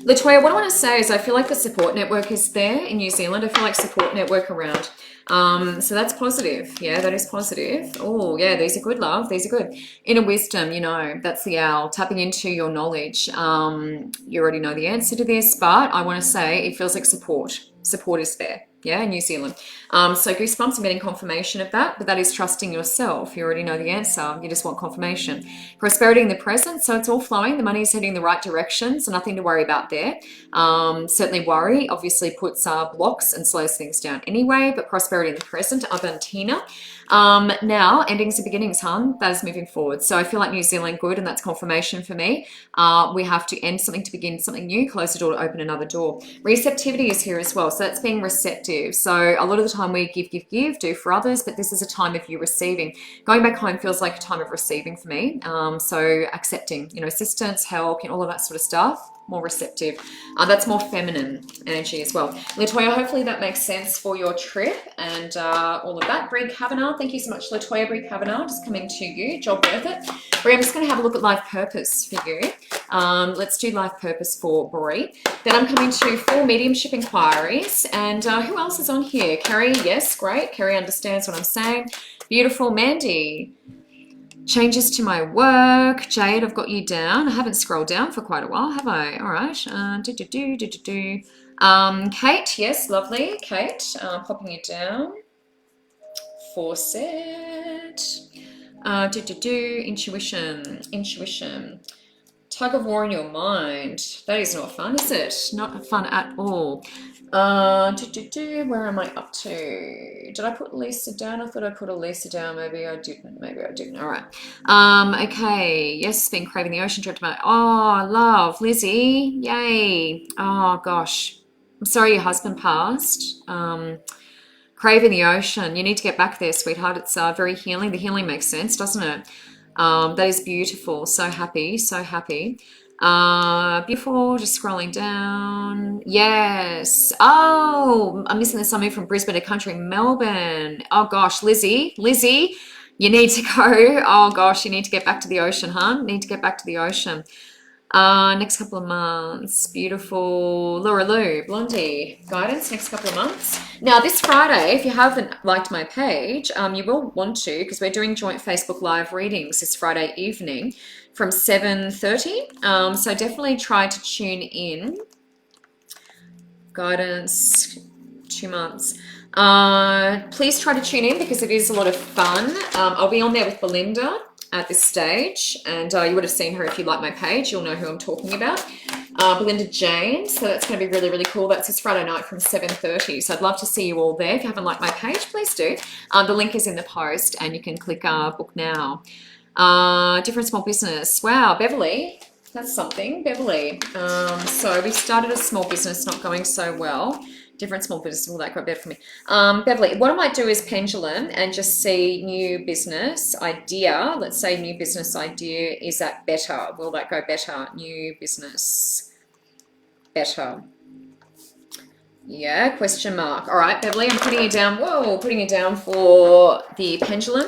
Latoya, what I want to say is I feel like the support network is there in New Zealand. I feel like support network around. So that's positive. Yeah, that is positive. Oh, yeah, these are good, love. These are good. Inner wisdom, that's the owl. Tapping into your knowledge. You already know the answer to this, but I want to say it feels like support. Support is there. Yeah, in New Zealand. So goosebumps, I'm getting confirmation of that, but that is trusting yourself. You already know the answer. You just want confirmation. Prosperity in the present, so it's all flowing. The money is heading in the right direction, so nothing to worry about there. Certainly worry obviously puts blocks and slows things down anyway, but prosperity in the present, Avantina. Now, endings and beginnings, hon. That is moving forward. So I feel like New Zealand good, and that's confirmation for me. We have to end something to begin something new, close the door to open another door. Receptivity is here as well, so that's being receptive receptive. So a lot of the time we give, do for others, but this is a time of you receiving. Going back home feels like a time of receiving for me. So accepting, you know, assistance, help, you know, all of that sort of stuff. More receptive. That's more feminine energy as well. Latoya, hopefully that makes sense for your trip and all of that. Brie Kavanagh, thank you so much, Latoya. Brie Kavanagh, just coming to you. Job worth it. Brie, I'm just going to have a look at life purpose for you. Let's do life purpose for Brie. Then I'm coming to 4 mediumship inquiries. And who else is on here? Kerry, yes, great. Kerry understands what I'm saying. Beautiful. Mandy. Changes to my work. Jade, I've got you down. I haven't scrolled down for quite a while, have I? All right. Kate, yes, lovely. Kate, popping you down. Faucet. Intuition. Tug of war in your mind. That is not fun, is it? Not fun at all. Where am I up to? Did I put Lisa down? I thought I put Elisa down. Maybe I didn't. All right. Okay. Yes, been craving the ocean trip tonight. Oh, love. Lizzie. Yay. Oh, gosh. I'm sorry your husband passed. Craving the ocean. You need to get back there, sweetheart. It's very healing. The healing makes sense, doesn't it? That is beautiful. So happy. So happy. Beautiful, just scrolling down. Yes. Oh, I'm missing the summit from Brisbane to country Melbourne. Oh gosh, Lizzie, you need to go. Oh gosh, you need to get back to the ocean, huh? Need to get back to the ocean. Next couple of months. Beautiful. Laura Lou, Blondie, guidance next couple of months. Now this Friday, if you haven't liked my page, you will want to, because we're doing joint Facebook Live readings this Friday evening from 7:30. So definitely try to tune in. Guidance, 2 months. Please try to tune in because it is a lot of fun. I'll be on there with Belinda at this stage, and you would have seen her if you like my page. You'll know who I'm talking about. Belinda James, so that's going to be really, really cool. That's this Friday night from 7:30. So I'd love to see you all there. If you haven't liked my page, please do. The link is in the post, and you can click book now. Different small business. Wow, Beverly, that's something. Beverly. So we started a small business not going so well. Different small business, will that go better for me? Beverly, what I might do is pendulum and just see new business idea. Let's say new business idea, is that better? Will that go better? New business, better. Yeah, question mark. All right, Beverly, I'm putting you down. Whoa, putting you down for the pendulum.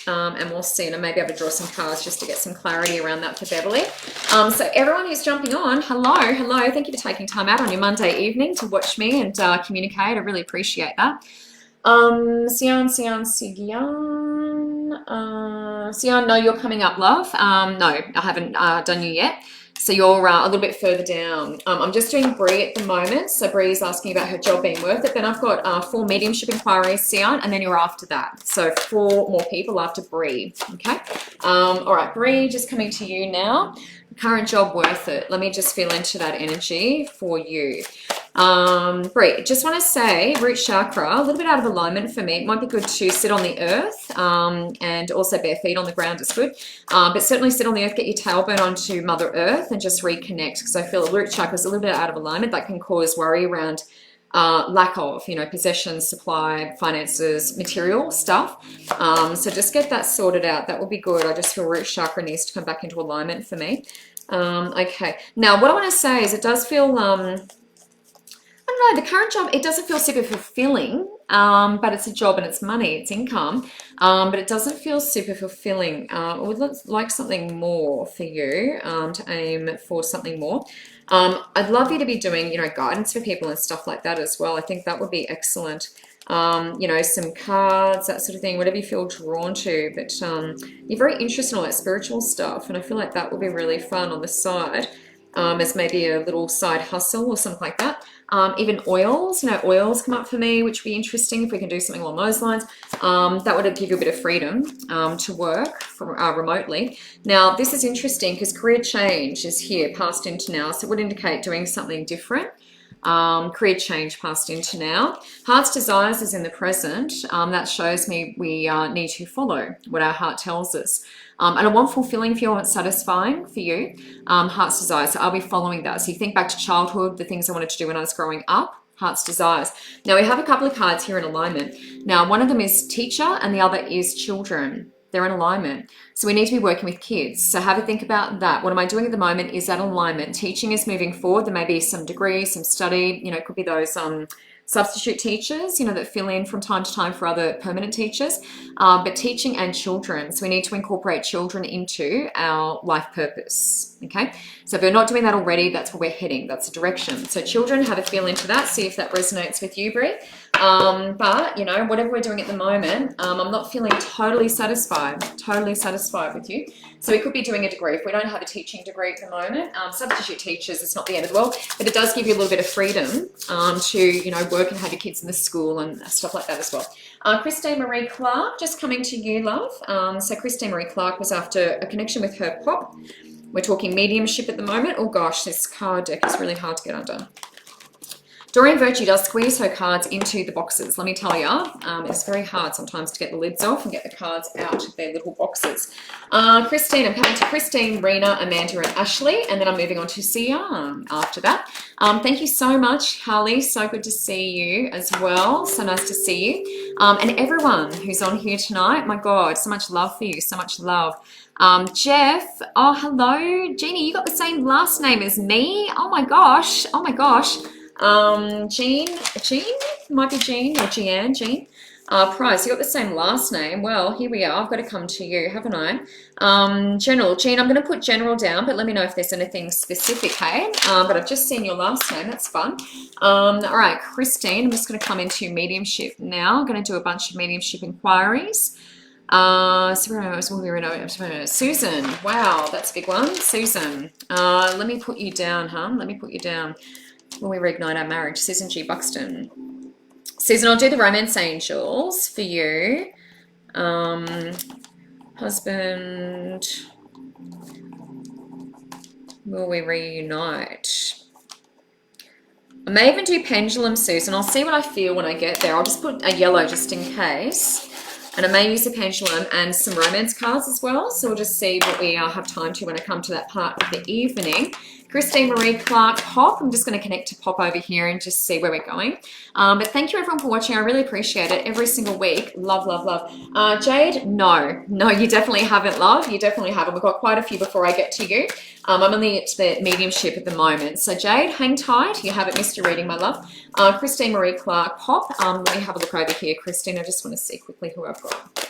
And we'll see, and I may be able to draw some cards just to get some clarity around that for Beverly. So everyone who's jumping on, hello. Thank you for taking time out on your Monday evening to watch me and communicate. I really appreciate that. Sian, no, you're coming up, love. No, I haven't done you yet. So you're a little bit further down. I'm just doing Bree at the moment. So Bree is asking about her job being worth it. Then I've got 4 mediumship inquiries, Sion, and then you're after that. So 4 more people after Bree. Okay. All right, Bree, just coming to you now. Current job worth it. Let me just feel into that energy for you. Bree, just want to say root chakra, a little bit out of alignment for me. It might be good to sit on the earth and also bare feet on the ground is good. But certainly sit on the earth, get your tailbone onto Mother Earth and just reconnect, because I feel the root chakra is a little bit out of alignment. That can cause worry around lack of, possessions, supply, finances, material stuff. So just get that sorted out. That will be good. I just feel root chakra needs to come back into alignment for me. Okay. Now, what I want to say is it does feel, I don't know, the current job, it doesn't feel super fulfilling, but it's a job and it's money, it's income, but it doesn't feel super fulfilling. I would like something more for you, to aim for something more. I'd love you to be doing, guidance for people and stuff like that as well. I think that would be excellent. Some cards, that sort of thing, whatever you feel drawn to. But you're very interested in all that spiritual stuff, and I feel like that would be really fun on the side, as maybe a little side hustle or something like that. Even oils, oils come up for me, which would be interesting if we can do something along those lines. That would give you a bit of freedom to work from remotely. Now, this is interesting because career change is here, past into now, so it would indicate doing something different. Career change past into now. Heart's desires is in the present. That shows me we need to follow what our heart tells us. And I want fulfilling for you, I want satisfying for you. Heart's desires, so I'll be following that. So you think back to childhood, the things I wanted to do when I was growing up, heart's desires. Now we have a couple of cards here in alignment. Now one of them is teacher and the other is children. They're in alignment. So we need to be working with kids. So have a think about that. What am I doing at the moment? Is that alignment? Teaching is moving forward. There may be some degree, some study, it could be those substitute teachers, that fill in from time to time for other permanent teachers, but teaching and children. So we need to incorporate children into our life purpose, okay? So if we're not doing that already, that's where we're heading. That's the direction. So children, have a feel into that. See if that resonates with you, Brie. But, whatever we're doing at the moment, I'm not feeling totally satisfied with you. So we could be doing a degree. If we don't have a teaching degree at the moment, substitute teachers, it's not the end of the world, but it does give you a little bit of freedom to, work and have your kids in the school and stuff like that as well. Christine Marie Clark, just coming to you, love. So Christine Marie Clark was after a connection with her pop. We're talking mediumship at the moment. Oh gosh, this card deck is really hard to get under. Doreen Virtue does squeeze her cards into the boxes. Let me tell you, it's very hard sometimes to get the lids off and get the cards out of their little boxes. Christine, I'm coming to Christine, Rena, Amanda, and Ashley, and then I'm moving on to Sia after that. Thank you so much, Harley. So good to see you as well. So nice to see you. And everyone who's on here tonight, my God, so much love for you, so much love. Jeff, oh, hello. Jeannie, you got the same last name as me. Oh my gosh. Jean, might be Jean or Jean. Price, you got the same last name. Well, here we are. I've got to come to you, haven't I? General, Jean, I'm going to put general down, but let me know if there's anything specific, hey? But I've just seen your last name. That's fun. All right, Christine, I'm just going to come into mediumship now. I'm going to do a bunch of mediumship inquiries. Susan, wow, that's a big one. Susan, let me put you down, huh? Let me put you down. When we reignite our marriage, Susan G. Buxton. Susan, I'll do the romance angels for you. Husband, will we reunite? I may even do pendulum, Susan. I'll see what I feel when I get there. I'll just put a yellow just in case. And I may use a pendulum and some romance cards as well. So we'll just see what we have time to when I come to that part of the evening. Christine Marie Clark, Pop. I'm just going to connect to Pop over here and just see where we're going. But thank you everyone for watching. I really appreciate it every single week. Love, love, love. Jade, no, you definitely haven't, love. You definitely haven't. We've got quite a few before I get to you. I'm only at the mediumship at the moment. So Jade, hang tight. You haven't missed your reading, my love. Christine Marie Clark, Pop. Let me have a look over here, Christine. I just want to see quickly who I've got.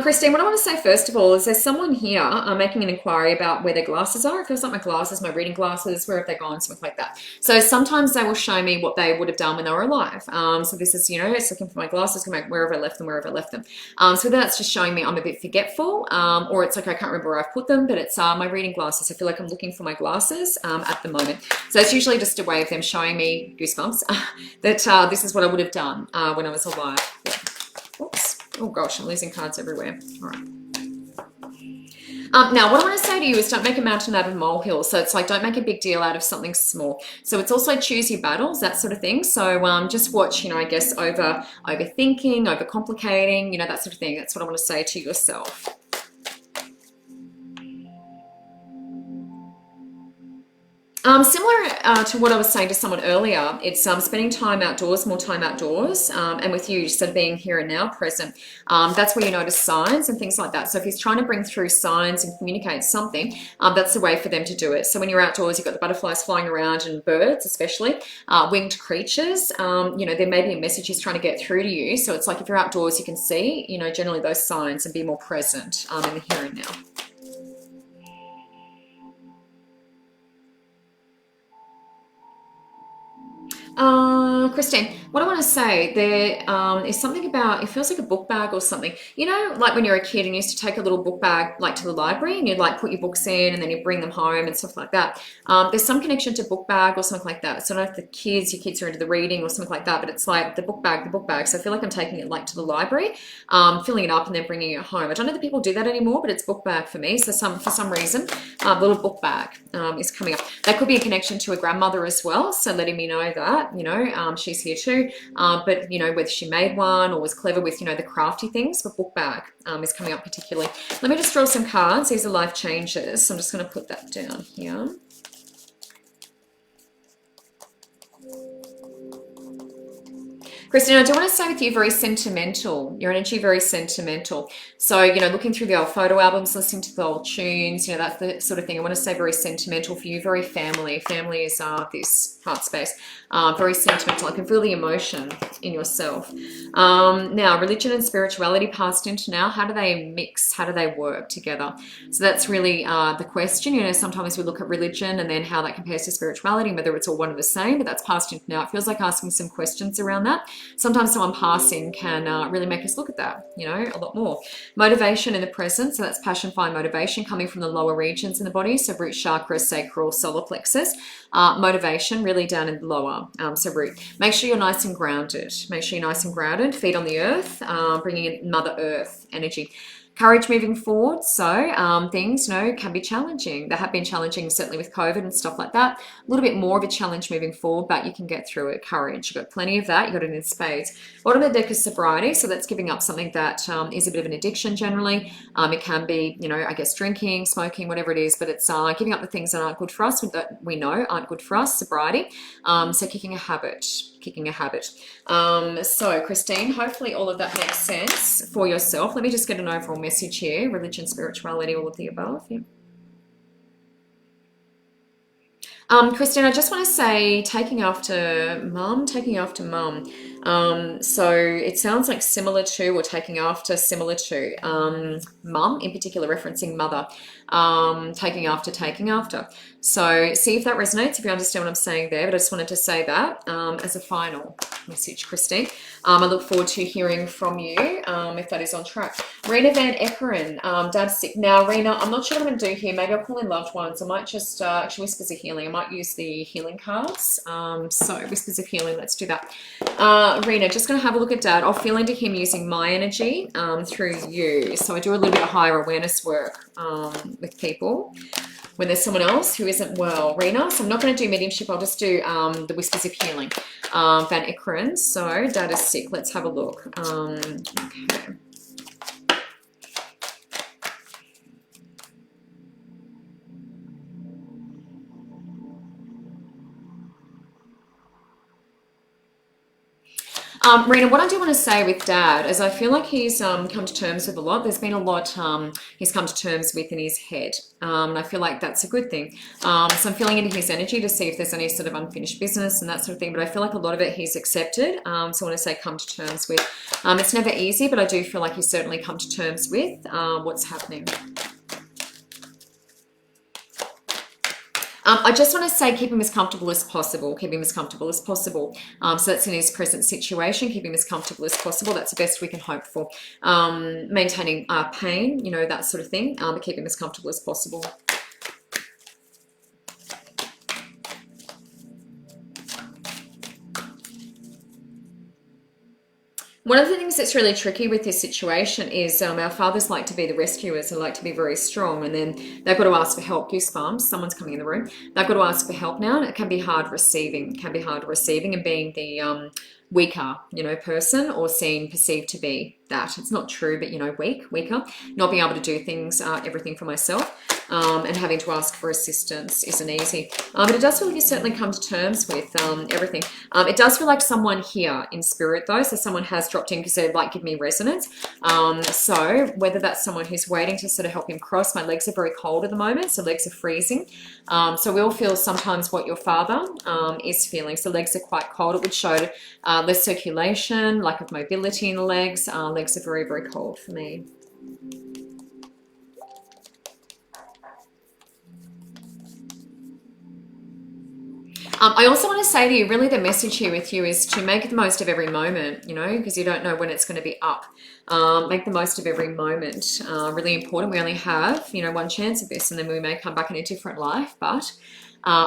Christine, what I want to say first of all is there's someone here making an inquiry about where their glasses are. It feels like my glasses, my reading glasses, where have they gone, something like that. So sometimes they will show me what they would have done when they were alive. So this is, it's looking for my glasses, wherever I left them. So that's just showing me I'm a bit forgetful, or it's like I can't remember where I've put them, but it's my reading glasses. I feel like I'm looking for my glasses at the moment. So it's usually just a way of them showing me, goosebumps, that this is what I would have done when I was alive. Yeah. Oops. Oh gosh, I'm losing cards everywhere. All right. Now, what I want to say to you is don't make a mountain out of a molehill. So it's like don't make a big deal out of something small. So it's also choose your battles, that sort of thing. So just watch, I guess, overthinking, overcomplicating, that sort of thing. That's what I want to say to yourself. Similar to what I was saying to someone earlier, it's spending time outdoors, more time outdoors, and with you, sort of being here and now, present. That's where you notice signs and things like that. So if he's trying to bring through signs and communicate something, that's the way for them to do it. So when you're outdoors, you've got the butterflies flying around and birds, especially winged creatures. There may be a message he's trying to get through to you. So it's like if you're outdoors, you can see, generally those signs and be more present in the here and now. Christine, what I want to say, there is something about, it feels like a book bag or something. Like when you're a kid and you used to take a little book bag like to the library and you'd like put your books in and then you bring them home and stuff like that. There's some connection to book bag or something like that. So I don't know if your kids are into the reading or something like that, but it's like the book bag. So I feel like I'm taking it like to the library, filling it up and then bringing it home. I don't know that people do that anymore, but it's book bag for me. So for some reason, little book bag is coming up. That could be a connection to a grandmother as well. So letting me know that, she's here too. But, whether she made one or was clever with, the crafty things, but book bag is coming up particularly. Let me just draw some cards. These are life changes. So I'm just going to put that down here. Christine, I do want to say with you, very sentimental. Your energy, very sentimental. So, looking through the old photo albums, listening to the old tunes, that's the sort of thing. I want to say very sentimental for you, very family. Family is this heart space. Very sentimental. I can feel the emotion in yourself. Now, religion and spirituality passed into now. How do they mix? How do they work together? So that's really the question. Sometimes we look at religion and then how that compares to spirituality, whether it's all one and the same, but that's passed into now. It feels like asking some questions around that. Sometimes someone passing can really make us look at that, a lot more. Motivation in the present, so that's passion, fire, motivation coming from the lower regions in the body, so root chakra, sacral, solar plexus. Motivation really down in the lower, so root. Make sure you're nice and grounded. Make sure you're nice and grounded. Feet on the earth, bringing in Mother Earth energy. Courage moving forward. So things, can be challenging. They have been challenging, certainly with COVID and stuff like that. A little bit more of a challenge moving forward, but you can get through it. Courage. You've got plenty of that. You've got it in spades. Bottom of the deck is sobriety. So that's giving up something that is a bit of an addiction generally. It can be, I guess, drinking, smoking, whatever it is, but it's giving up the things that aren't good for us, that we know aren't good for us, sobriety. So kicking a habit. So Christine, hopefully all of that makes sense for yourself. Let me just get an overall message here. Religion, spirituality, all of the above. Yeah. Christine, I just want to say taking after mum. So it sounds like similar to, or taking after, similar to mum, in particular referencing mother, taking after. So see if that resonates, if you understand what I'm saying there, but I just wanted to say that as a final message, Christine. I look forward to hearing from you if that is on track. Rena Van Eckeren, Dad's sick. Now, Rena, I'm not sure what I'm going to do here. Maybe I'll call in loved ones. I might just, actually, Whispers of Healing. I might use the healing cards. So Whispers of Healing, let's do that. Rena, just going to have a look at Dad. I'll feel into him using my energy through you. So I do a little bit of higher awareness work with people when there's someone else who isn't well. Rena, so I'm not going to do mediumship. I'll just do the Whispers of Healing. Van Eckeren, so Dad is sick. Let's have a look. Okay. Rena, what I do want to say with Dad is I feel like he's come to terms with a lot. There's been a lot he's come to terms with in his head. And I feel like that's a good thing. So I'm feeling into his energy to see if there's any sort of unfinished business and that sort of thing. But I feel like a lot of it he's accepted. So I want to say come to terms with. It's never easy, but I do feel like he's certainly come to terms with what's happening. I just want to say keep him as comfortable as possible. So that's in his present situation. Keep him as comfortable as possible. That's the best we can hope for. Maintaining pain, that sort of thing. But keep him as comfortable as possible. One of the things that's really tricky with this situation is our fathers like to be the rescuers and like to be very strong, and then they've got to ask for help. Goosebumps, someone's coming in the room. They've got to ask for help now, and it can be hard receiving. And being the weaker, person, or perceived to be that. It's not true, but, weaker. Not being able to do things, everything for myself, and having to ask for assistance isn't easy. But it does feel like you certainly come to terms with everything. It does feel like someone here in spirit, though, so someone has dropped in because they'd like give me resonance. So whether that's someone who's waiting to sort of help him cross, my legs are very cold at the moment, so legs are freezing. So we'll feel sometimes what your father is feeling. So legs are quite cold. It would show less circulation, lack of mobility in the legs. Legs are very, very cold for me. I also want to say to you, really the message here with you is to make the most of every moment, because you don't know when it's going to be up. Make the most of every moment. Really important. We only have, one chance of this, and then we may come back in a different life, but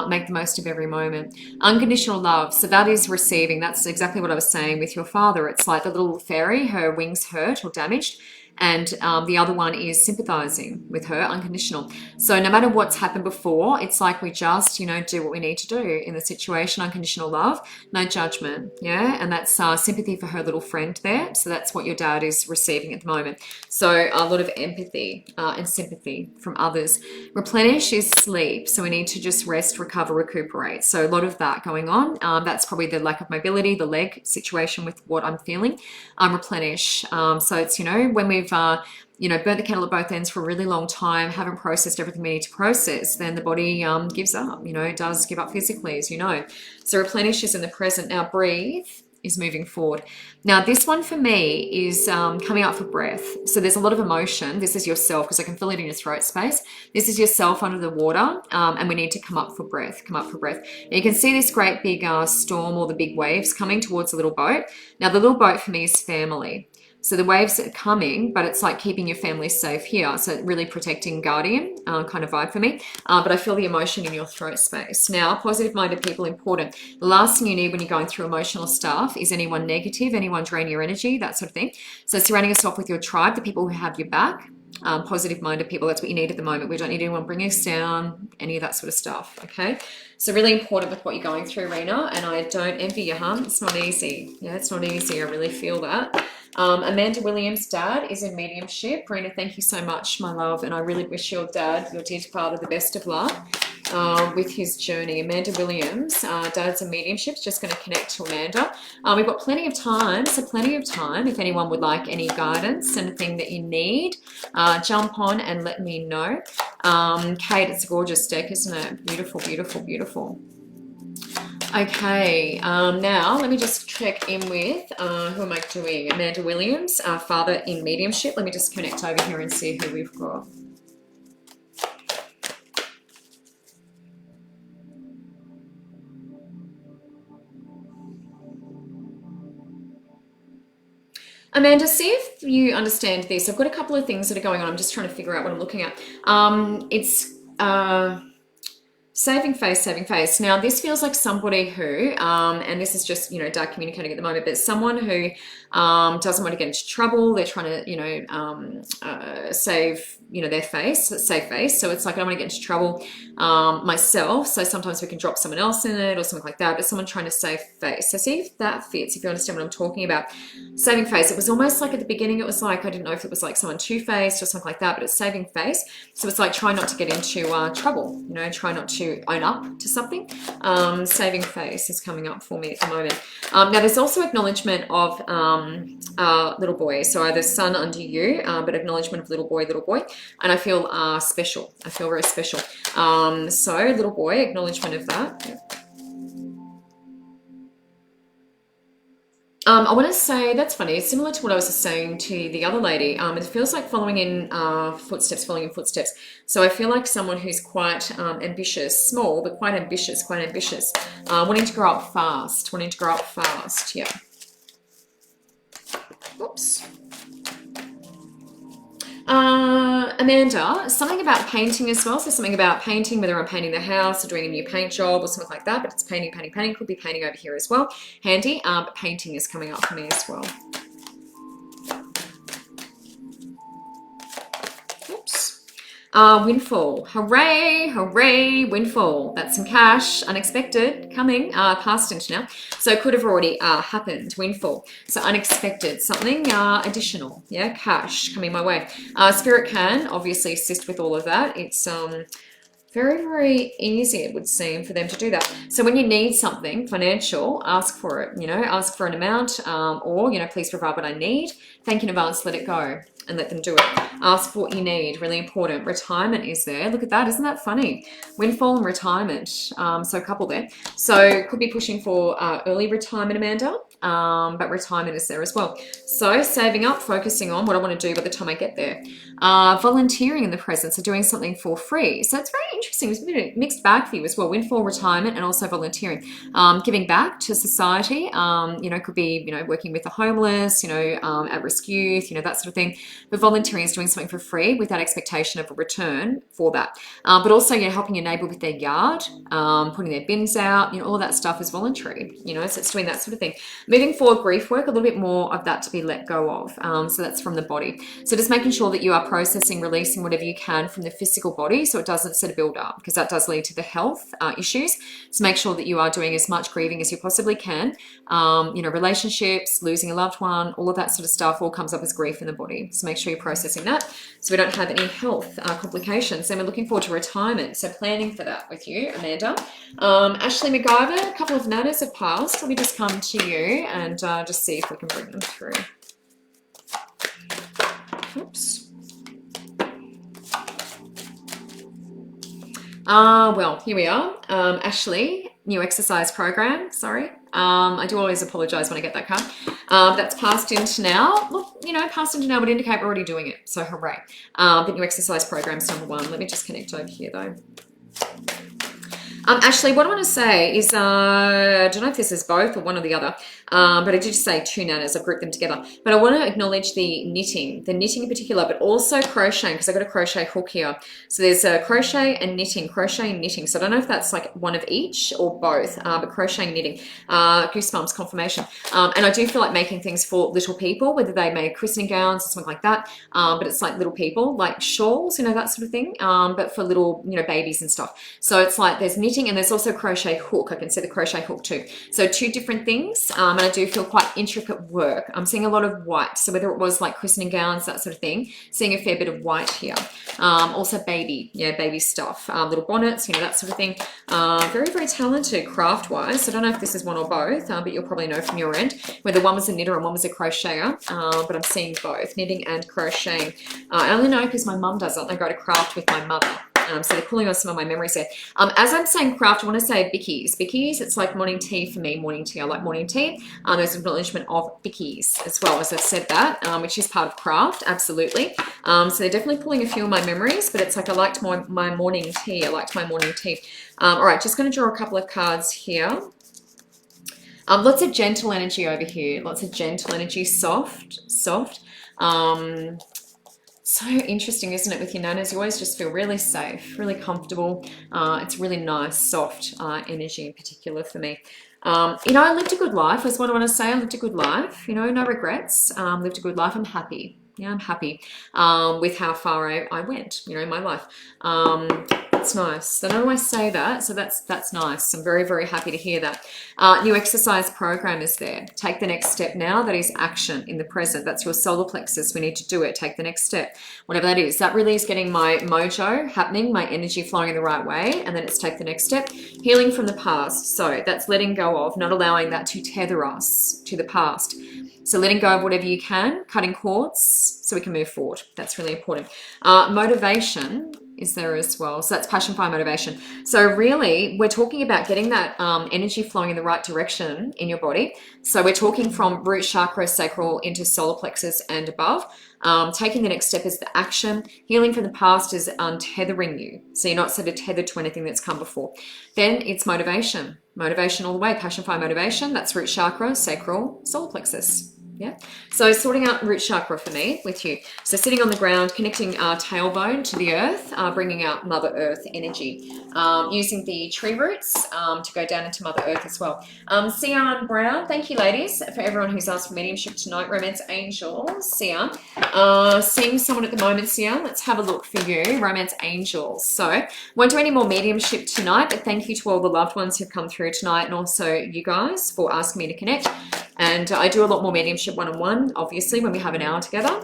make the most of every moment. Unconditional love. So that is receiving. That's exactly what I was saying with your father. It's like the little fairy, her wings hurt or damaged. and the other one is sympathizing with her, unconditional. So no matter what's happened before, it's like we just, do what we need to do in the situation. Unconditional love, no judgment. Yeah, and that's sympathy for her little friend there. So that's what your dad is receiving at the moment. So a lot of empathy and sympathy from others. Replenish is sleep. So we need to just rest, recover, recuperate. So a lot of that going on. That's probably the lack of mobility, the leg situation with what I'm feeling. Replenish. So it's, when we've burnt the kettle at both ends for a really long time, haven't processed everything we need to process, then the body gives up. It does give up physically, as you know. So replenish is in the present. Now breathe is moving forward. Now this one for me is coming up for breath. So there's a lot of emotion. This is yourself, because I can feel it in your throat space. This is yourself under the water, and we need to come up for breath. Come up for breath. Now you can see this great big storm or the big waves coming towards the little boat. Now the little boat for me is family. So the waves are coming, but it's like keeping your family safe here. So really protecting, guardian kind of vibe for me. But I feel the emotion in your throat space. Now, positive-minded people, important. The last thing you need when you're going through emotional stuff is anyone negative, anyone drain your energy, that sort of thing. So surrounding yourself with your tribe, the people who have your back. Positive-minded people, that's what you need at the moment. We don't need anyone bringing us down, any of that sort of stuff, okay? So really important with what you're going through, Rena, and I don't envy you, hun. It's not easy. Yeah, it's not easy. I really feel that. Amanda Williams' dad is in mediumship. Rena, thank you so much, my love, and I really wish your dad, your dear father, the best of luck with his journey. Amanda Williams, dad's in mediumship. Just going to connect to Amanda. We've got plenty of time, so plenty of time. If anyone would like any guidance, anything that you need, jump on and let me know. Kate, it's a gorgeous deck, isn't it? Beautiful, beautiful, beautiful. Okay, now let me just check in with, who am I doing? Amanda Williams, father in mediumship. Let me just connect over here and see who we've got. Amanda, see if you understand this. I've got a couple of things that are going on. I'm just trying to figure out what I'm looking at. It's saving face, saving face. Now, this feels like somebody who, and this is just, dad communicating at the moment, but someone who doesn't want to get into trouble. They're trying to, save, their face, save face. So it's like, I don't want to get into trouble myself. So sometimes we can drop someone else in it or something like that, but someone trying to save face. So see if that fits, if you understand what I'm talking about. Saving face. It was almost like at the beginning, it was like, I didn't know if it was like someone two-faced or something like that, but it's saving face. So it's like trying not to get into trouble, try not to own up to something. Saving face is coming up for me at the moment. Now there's also acknowledgement of little boy. So either son under you, but acknowledgement of little boy, and I feel special. I feel very special. So little boy, acknowledgement of that. Yep. I want to say, that's funny, it's similar to what I was saying to the other lady. It feels like following in footsteps. So I feel like someone who's quite ambitious, small, but quite ambitious, wanting to grow up fast, yeah. Oops. Amanda, something about painting as well. So something about painting, whether I'm painting the house or doing a new paint job or something like that, but it's painting. Could be painting over here as well. Handy, but painting is coming up for me as well. Oops. Windfall. Hooray, hooray, windfall. That's some cash, unexpected, coming, past into now. So it could have already happened, windfall. So unexpected, something additional, yeah, cash coming my way. Spirit can obviously assist with all of that. It's very, very easy, it would seem, for them to do that. So when you need something financial, ask for it, ask for an amount, or, please provide what I need. Thank you in advance, let it go. And let them do it. Ask for what you need, really important. Retirement is there. Look at that, isn't that funny? Windfall and retirement, so a couple there. So could be pushing for early retirement, Amanda, but retirement is there as well. So saving up, focusing on what I want to do by the time I get there. Volunteering in the present, so doing something for free. So it's very interesting. It's a bit of a mixed bag for you as well. Windfall, retirement, and also volunteering. Giving back to society, could be, working with the homeless, at-risk youth, that sort of thing. But volunteering is doing something for free without expectation of a return for that. But also, helping your neighbour with their yard, putting their bins out, all of that stuff is voluntary, so it's doing that sort of thing. Moving forward, grief work, a little bit more of that to be let go of. So that's from the body. So just making sure that you are processing, releasing whatever you can from the physical body so it doesn't sort of build up, because that does lead to the health issues. So make sure that you are doing as much grieving as you possibly can. You know, relationships, losing a loved one, all of that sort of stuff all comes up as grief in the body. So make sure you're processing that so we don't have any health complications. And we're looking forward to retirement. So planning for that with you, Amanda. Ashley McGyver, a couple of nanas have passed. Let me just come to you and just see if we can bring them through. Oops. Well, here we are. Ashley, new exercise program. Sorry. I do always apologize when I get that card. That's passed into now. Look, you know, passed into now would indicate we're already doing it. So hooray. The new exercise program's number 1. Let me just connect over here though. Ashley, what I want to say is, I don't know if this is both or one or the other, but I did just say 2 nanas. I've grouped them together. But I want to acknowledge the knitting in particular, but also crocheting, because I've got a crochet hook here. So there's crochet and knitting. So I don't know if that's like one of each or both, but crochet and knitting. Goosebumps, confirmation. And I do feel like making things for little people, whether they make christening gowns or something like that, but it's like little people, like shawls, you know, that sort of thing, but for little, you know, babies and stuff. So it's like there's knitting and there's also crochet hook. I can see the crochet hook too. So 2 different things, and I do feel quite intricate work. I'm seeing a lot of white. So whether it was like christening gowns, that sort of thing, seeing a fair bit of white here. Also baby stuff, little bonnets, you know, that sort of thing. Very, very talented craft-wise. I don't know if this is one or both, but you'll probably know from your end whether one was a knitter and one was a crocheter, but I'm seeing both, knitting and crocheting. I only know because my mum does it. I go to craft with my mother. So they're pulling on some of my memories there. As I'm saying craft, I want to say bickies. Bickies, it's like morning tea for me, morning tea. I like morning tea. There's an acknowledgement of bickies as well, as I've said that, which is part of craft, absolutely. So they're definitely pulling a few of my memories, but it's like I liked my morning tea. I liked my morning tea. All right, just going to draw a couple of cards here. Lots of gentle energy over here. Lots of gentle energy, soft. So interesting, isn't it, with your nanas? You always just feel really safe, really comfortable. It's really nice, soft energy in particular for me. You know, I lived a good life, is what I want to say. I lived a good life, you know, no regrets. Lived a good life. I'm happy. Yeah, I'm happy with how far I went, you know, in my life. It's nice. I don't always say that, so that's nice. I'm very, very happy to hear that. New exercise program is there. Take the next step now. That is action in the present. That's your solar plexus. We need to do it. Take the next step. Whatever that is. That really is getting my mojo happening, my energy flowing in the right way, and then it's take the next step. Healing from the past. So that's letting go of, not allowing that to tether us to the past. So letting go of whatever you can, cutting cords so we can move forward. That's really important. Motivation is there as well. So that's passion, fire, motivation. So really, we're talking about getting that energy flowing in the right direction in your body. So we're talking from root chakra, sacral into solar plexus and above. Taking the next step is the action. Healing from the past is untethering you. So you're not sort of tethered to anything that's come before. Then it's motivation. Motivation all the way. Passion, fire, motivation. That's root chakra, sacral, solar plexus. Yeah. So sorting out root chakra for me with you. So sitting on the ground, connecting our tailbone to the earth, bringing out Mother Earth energy. Using the tree roots to go down into Mother Earth as well. Sian Brown, thank you ladies for everyone who's asked for mediumship tonight. Romance Angels, Sian. Seeing someone at the moment, Sian. Let's have a look for you. Romance Angels. So won't do any more mediumship tonight, but thank you to all the loved ones who've come through tonight and also you guys for asking me to connect. And I do a lot more mediumship one-on-one, obviously, when we have an hour together.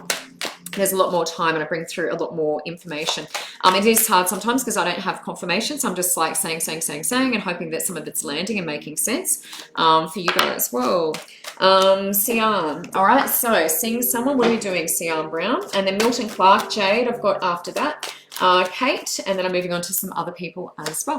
There's a lot more time and I bring through a lot more information. It is hard sometimes because I don't have confirmation. So I'm just like saying and hoping that some of it's landing and making sense for you guys. Whoa. Sian. All right. So seeing someone, what are we doing? Sian Brown. And then Milton Clark, Jade, I've got after that. Kate, and then I'm moving on to some other people as well.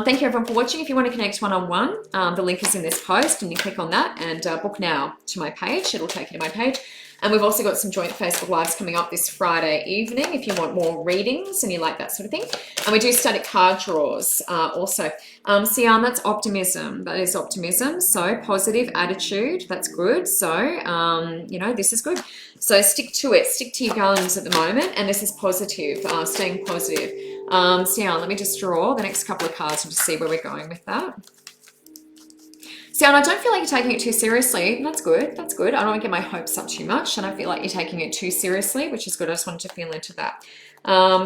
Thank you everyone for watching. If you want to connect one-on-one, the link is in this post and you click on that and book now to my page. It'll take you to my page. And we've also got some joint Facebook Lives coming up this Friday evening if you want more readings and you like that sort of thing. And we do static card draws also. Sian, that's optimism. That is optimism. So positive attitude, that's good. So, you know, this is good. So stick to it. Stick to your guns at the moment. And this is positive, staying positive. Sian, let me just draw the next couple of cards and just see where we're going with that. See, and I don't feel like you're taking it too seriously. That's good. That's good. I don't want to get my hopes up too much. I don't feel like you're taking it too seriously, which is good. I just wanted to feel into that.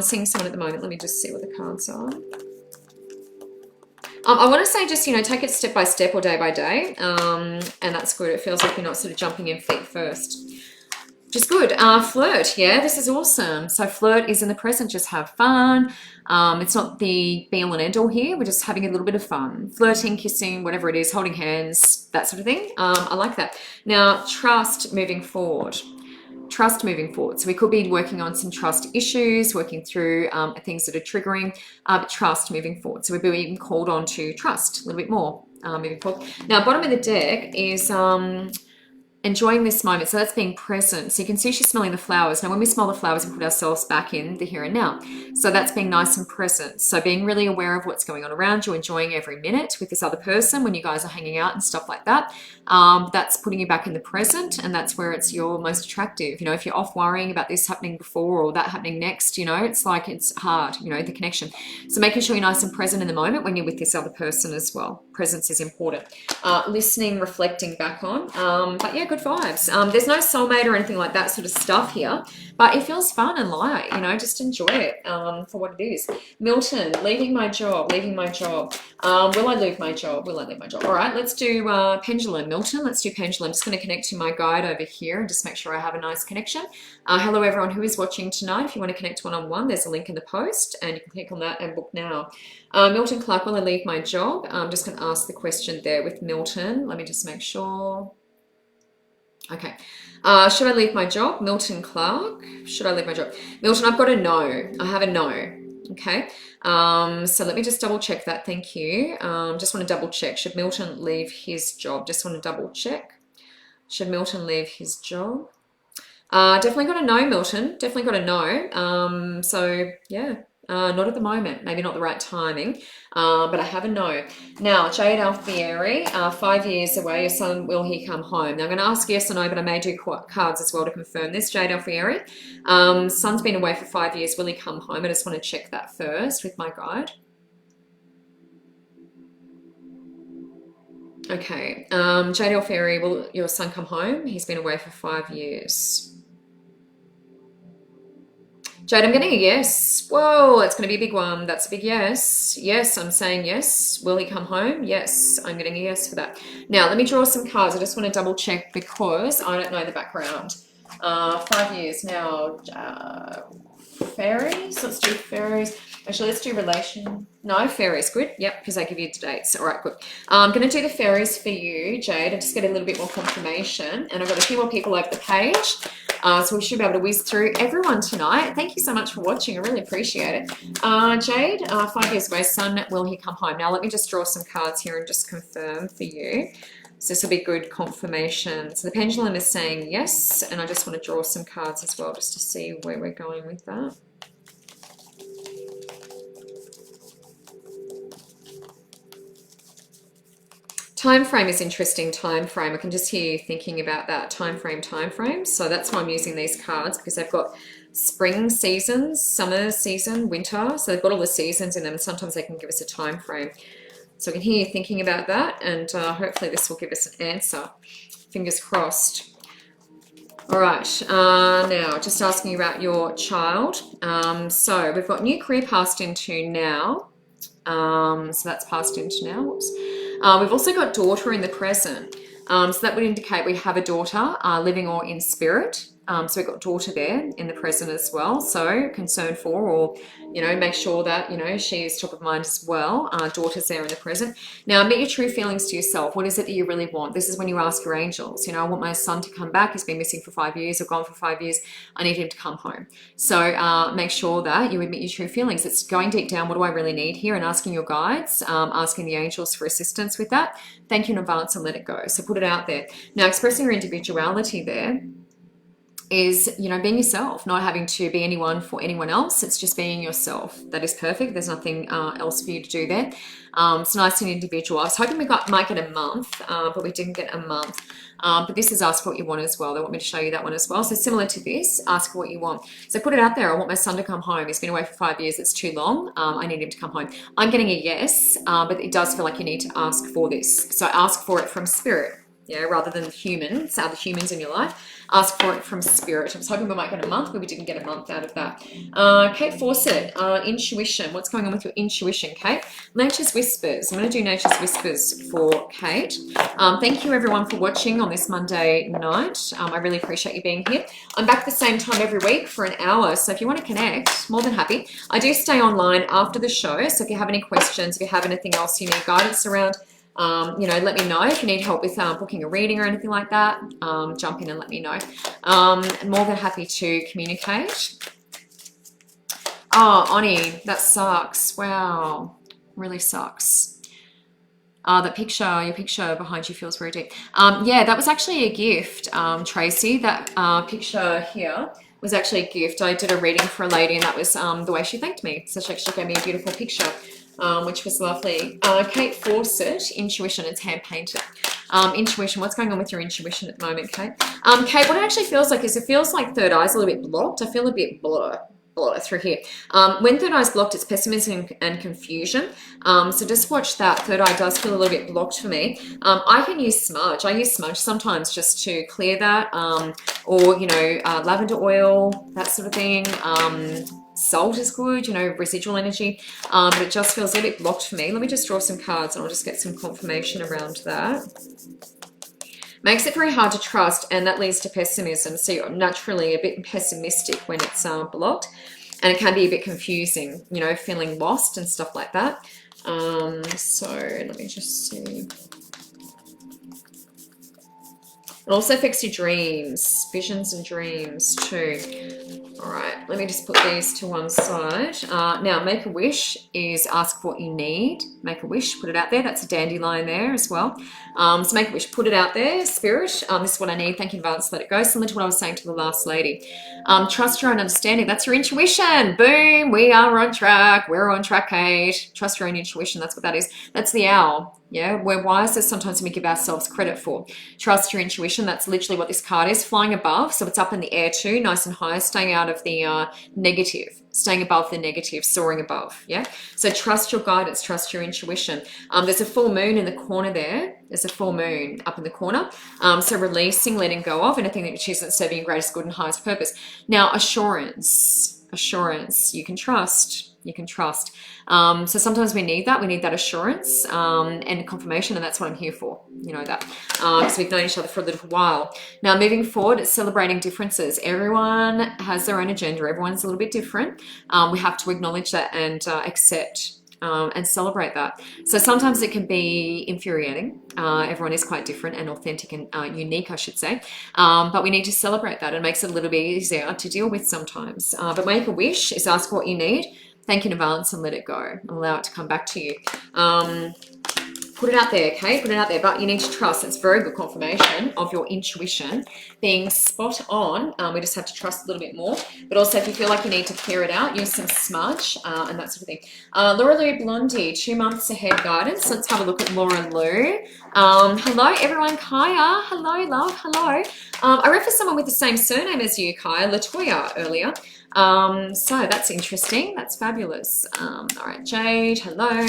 Seeing someone at the moment. Let me just see what the cards are. I want to say just, you know, take it step by step or day by day. And that's good. It feels like you're not sort of jumping in feet first. Which is good. Flirt, yeah, this is awesome. So flirt is in the present, just have fun. It's not the be all and end all here. We're just having a little bit of fun. Flirting, kissing, whatever it is, holding hands, that sort of thing. I like that. Now, trust moving forward. Trust moving forward. So we could be working on some trust issues, working through things that are triggering, but trust moving forward. So we're being called on to trust a little bit more moving forward. Now, bottom of the deck is enjoying this moment. So that's being present. So you can see she's smelling the flowers. Now, when we smell the flowers, we put ourselves back in the here and now. So that's being nice and present. So being really aware of what's going on around you, enjoying every minute with this other person when you guys are hanging out and stuff like that. That's putting you back in the present, and that's where it's your most attractive. You know, if you're off worrying about this happening before or that happening next, you know, it's like it's hard, you know, the connection. So making sure you're nice and present in the moment when you're with this other person as well. Presence is important. Listening, reflecting back on. But yeah, good vibes. There's no soulmate or anything like that sort of stuff here, but it feels fun and light, you know, just enjoy it for what it is. Milton, leaving my job. Will I leave my job? All right, let's do pendulum. Milton, let's do pendulum. I'm just going to connect to my guide over here and just make sure I have a nice connection. Hello, everyone who is watching tonight. If you want to connect one-on-one, there's a link in the post and you can click on that and book now. Milton Clark, will I leave my job? I'm just going to ask the question there with Milton. Let me just make sure. Okay. Should I leave my job? Milton Clark. Should I leave my job? Milton, I've got a no. I have a no. Okay. So let me just double check that. Thank you. Just want to double check. Should Milton leave his job? Just want to double check. Should Milton leave his job? Definitely got a no, Milton. Definitely got a no. So yeah. Not at the moment, maybe not the right timing, but I have a no. Now, Jade Alfieri, 5 years away, your son, will he come home? Now, I'm going to ask yes or no, but I may do cards as well to confirm this. Jade Alfieri, son's been away for 5 years, will he come home? I just want to check that first with my guide. Okay, Jade Alfieri, will your son come home? He's been away for 5 years. Jade, I'm getting a yes. Whoa, it's going to be a big one. That's a big yes. Yes, I'm saying yes. Will he come home? Yes, I'm getting a yes for that. Now, let me draw some cards. I just want to double check because I don't know the background. 5 years now. Fairies? Let's do fairies. Actually, let's do relation. No, fairies. Good. Yep, because I give you the dates. All right, good. I'm going to do the fairies for you, Jade, and just get a little bit more confirmation. And I've got a few more people over the page. So we should be able to whiz through everyone tonight. Thank you so much for watching. I really appreciate it. Jade, 5 years away, son, will he come home? Now, let me just draw some cards here and just confirm for you. So this will be good confirmation. So the pendulum is saying yes, and I just want to draw some cards as well just to see where we're going with that. Time frame is interesting. Time frame. I can just hear you thinking about that time frame. So that's why I'm using these cards, because they've got spring seasons, summer season, winter. So they've got all the seasons in them. Sometimes they can give us a time frame. So I can hear you thinking about that, and hopefully this will give us an answer. Fingers crossed. All right. Now, just asking about your child. So we've got new career passed into now. So that's passed into now. Whoops. We've also got daughter in the present. So that would indicate we have a daughter living or in spirit. So we've got daughter there in the present as well. So concern for, or, you know, make sure that, you know, she is top of mind as well. Daughter's there in the present. Now, admit your true feelings to yourself. What is it that you really want? This is when you ask your angels, you know, I want my son to come back. He's been missing for 5 years or gone for 5 years. I need him to come home. So make sure that you admit your true feelings. It's going deep down. What do I really need here? And asking your guides, asking the angels for assistance with that. Thank you in advance and let it go. So put it out there. Now, expressing your individuality there is, you know, being yourself, not having to be anyone for anyone else. It's just being yourself. That is perfect. There's nothing else for you to do there. It's nice and individual. I was hoping we might get a month, but we didn't get a month. But this is ask what you want as well. They want me to show you that one as well. So similar to this, ask what you want. So put it out there. I want my son to come home. He's been away for 5 years. It's too long. I need him to come home. I'm getting a yes, but it does feel like you need to ask for this. So ask for it from spirit. Yeah, rather than humans, the humans in your life. Ask for it from spirit. I was hoping we might get a month, but we didn't get a month out of that. Kate Fawcett, intuition. What's going on with your intuition, Kate? Nature's Whispers. I'm going to do Nature's Whispers for Kate. Thank you, everyone, for watching on this Monday night. I really appreciate you being here. I'm back the same time every week for an hour, so if you want to connect, more than happy. I do stay online after the show, so if you have any questions, if you have anything else you need guidance around, you know, let me know. If you need help with booking a reading or anything like that, jump in and let me know. I'm more than happy to communicate. Oh, Oni, that sucks. Wow, really sucks. That picture, your picture behind you feels very deep. Yeah, that was actually a gift, Tracy. That picture here was actually a gift. I did a reading for a lady, and that was the way she thanked me. So she actually gave me a beautiful picture. Which was lovely. Kate Fawcett, intuition, it's hand painted. Intuition, what's going on with your intuition at the moment, Kate? Kate, what it actually feels like is it feels like third eye's a little bit blocked. I feel a bit blur through here. When third eye's blocked, it's pessimism and confusion. So just watch that. Third eye does feel a little bit blocked for me. I can use smudge. I use smudge sometimes just to clear that, or, you know, lavender oil, that sort of thing. Salt is good, you know, residual energy, but it just feels a little bit blocked for me. Let me just draw some cards and I'll just get some confirmation around that. Makes it very hard to trust, and that leads to pessimism. So you're naturally a bit pessimistic when it's blocked, and it can be a bit confusing, you know, feeling lost and stuff like that. So let me just see. It also affects your dreams, visions and dreams too. All right, let me just put these to one side. Now, make a wish is ask for what you need. Make a wish, put it out there. That's a dandelion there as well. So make a wish, put it out there. Spirit, this is what I need. Thank you in advance, let it go. Similar to what I was saying to the last lady. Trust your own understanding. That's your intuition. Boom, we are on track. We're on track, Kate. Trust your own intuition. That's what that is. That's the owl. Yeah, we're wiser sometimes than we give ourselves credit for. Trust your intuition. That's literally what this card is. Flying above, so it's up in the air too, nice and high, staying out of the negative, staying above the negative, soaring above. Yeah, so trust your guidance, trust your intuition. There's a full moon in the corner there. There's a full moon up in the corner. So releasing, letting go of anything that isn't serving your greatest good and highest purpose. Now, assurance, you can trust. You can trust. So sometimes we need that assurance and confirmation, and that's what I'm here for. You know that, because we've known each other for a little while. Now, moving forward, it's celebrating differences. Everyone has their own agenda. Everyone's a little bit different. We have to acknowledge that and accept and celebrate that. So sometimes it can be infuriating. Everyone is quite different and authentic and unique, I should say. But we need to celebrate that. It makes it a little bit easier to deal with sometimes. But make a wish is ask what you need. Thank you in advance and let it go. Allow it to come back to you. Put it out there, okay? Put it out there, but you need to trust. It's very good confirmation of your intuition being spot on. We just have to trust a little bit more. But also, if you feel like you need to clear it out, use some smudge and that sort of thing. Laura Lou Blondie, 2 months ahead guidance. Let's have a look at Laura Lou. Hello, everyone. Kaya. Hello, love. Hello. I read for someone with the same surname as you, Kaya. Latoya earlier. So that's interesting. That's fabulous. All right, Jade, hello.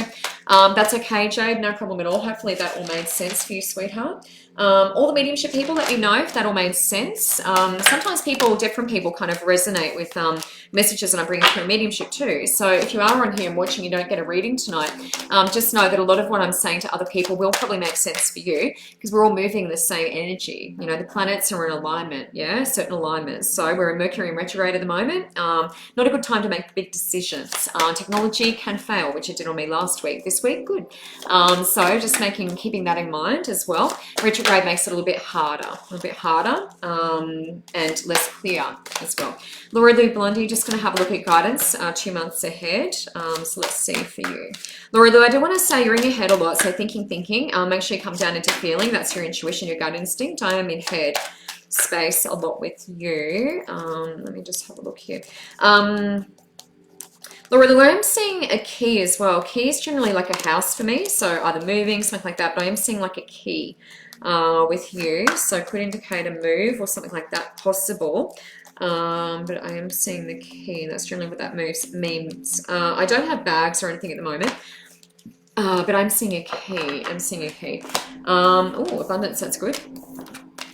That's okay, Jade, no problem at all. Hopefully that all made sense for you, sweetheart. All the mediumship people, let me know if that all made sense. Sometimes different people kind of resonate with messages, and I'm bringing through mediumship too. So if you are on here and watching, you don't get a reading tonight, just know that a lot of what I'm saying to other people will probably make sense for you, because we're all moving in the same energy. You know, the planets are in alignment, yeah, certain alignments. So we're in Mercury in retrograde at the moment. Not a good time to make big decisions. Technology can fail, which it did on me last week. This week, good. So just keeping that in mind as well. Retrograde makes it a little bit harder, and less clear as well. Laura Lou Blondie, just going to have a look at guidance 2 months ahead. So let's see for you. Laura Lou, I do want to say you're in your head a lot, so thinking. Make sure you come down into feeling. That's your intuition, your gut instinct. I am in head. space a lot with you. Let me just have a look here. Laura, the way I'm seeing a key as well. Key is generally like a house for me, so either moving, something like that, but I am seeing like a key with you, so could indicate a move or something like that possible. But I am seeing the key. That's generally what that means. I don't have bags or anything at the moment, but I'm seeing a key. I'm seeing a key. Oh, abundance, that's good.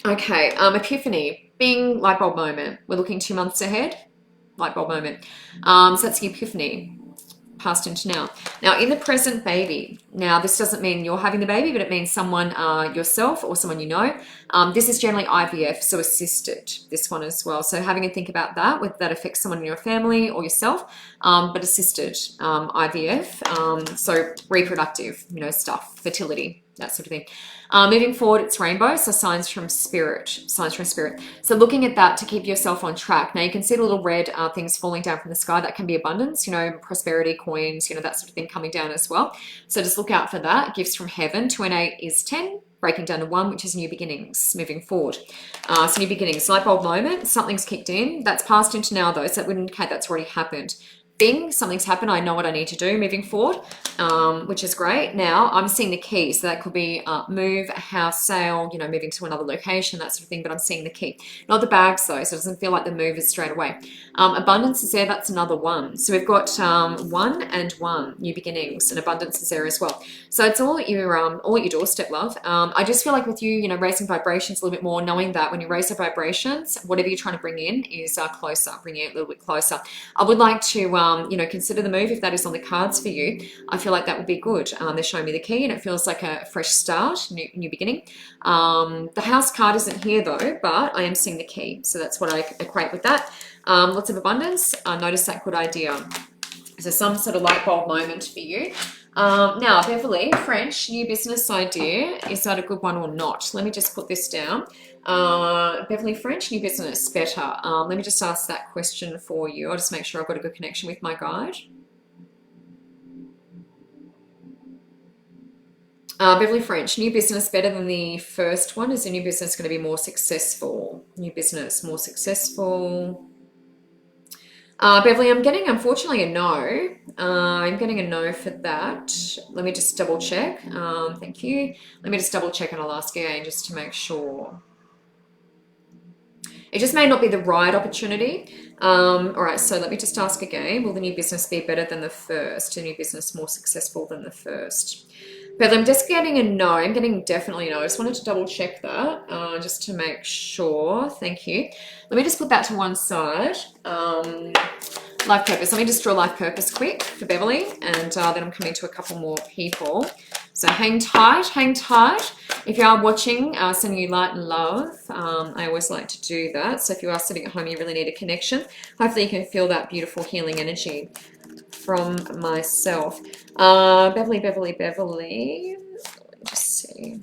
Okay, epiphany, bing, light bulb moment. We're looking 2 months ahead. Light bulb moment. So that's the epiphany, past into now. Now, in the present, baby. Now, this doesn't mean you're having the baby, but it means someone yourself or someone you know. This is generally IVF, so assisted, this one as well. So having a think about that, whether that affects someone in your family or yourself, but assisted IVF, so reproductive, stuff, fertility, that sort of thing. Moving forward, it's rainbow, so signs from spirit, So looking at that to keep yourself on track. Now you can see the little red things falling down from the sky. That can be abundance, prosperity, coins, that sort of thing coming down as well. So just look out for that. Gifts from heaven. 2 and 8 is 10. Breaking down to 1, which is new beginnings, moving forward. So new beginnings, light bulb moment, something's kicked in. That's past into now though, so that would indicate that's already happened. Bing, something's happened. I know what I need to do moving forward, which is great. Now I'm seeing the key. So that could be move, a house, sale, moving to another location, that sort of thing. But I'm seeing the key, not the bags though. So it doesn't feel like the move is straight away. Abundance is there. That's another 1. So we've got 1 and 1, new beginnings, and abundance is there as well. So it's all at your doorstep, love. I just feel like with you, raising vibrations a little bit more, knowing that when you raise the vibrations, whatever you're trying to bring in is closer, bringing it a little bit closer. I would like to consider the move if that is on the cards for you. I feel like that would be good. They're showing me the key and it feels like a fresh start, new beginning. The house card isn't here though, but I am seeing the key. So that's what I equate with that. Lots of abundance. Notice that good idea. So some sort of light bulb moment for you. Now, Beverly, French, new business idea. Is that a good one or not? Let me just put this down. Beverly French, new business, better. Let me just ask that question for you. I'll just make sure I've got a good connection with my guide. Beverly French, new business better than the first one. Is the new business going to be more successful? New business, more successful. Beverly, I'm getting, unfortunately, a no. I'm getting a no for that. Let me just double check. Thank you. Let me just double check and I'll ask again just to make sure. It just may not be the right opportunity. All right, so let me just ask again. Will the new business be better than the first? The new business more successful than the first? But I'm just getting a no. I'm getting definitely a no. I just wanted to double check that just to make sure. Thank you. Let me just put that to one side. Life purpose. Let me just draw life purpose quick for Beverly, and then I'm coming to a couple more people. So hang tight, hang tight. If you are watching, sending you light and love. I always like to do that. So if you are sitting at home, you really need a connection. Hopefully you can feel that beautiful healing energy from myself. Beverly. Let me just see.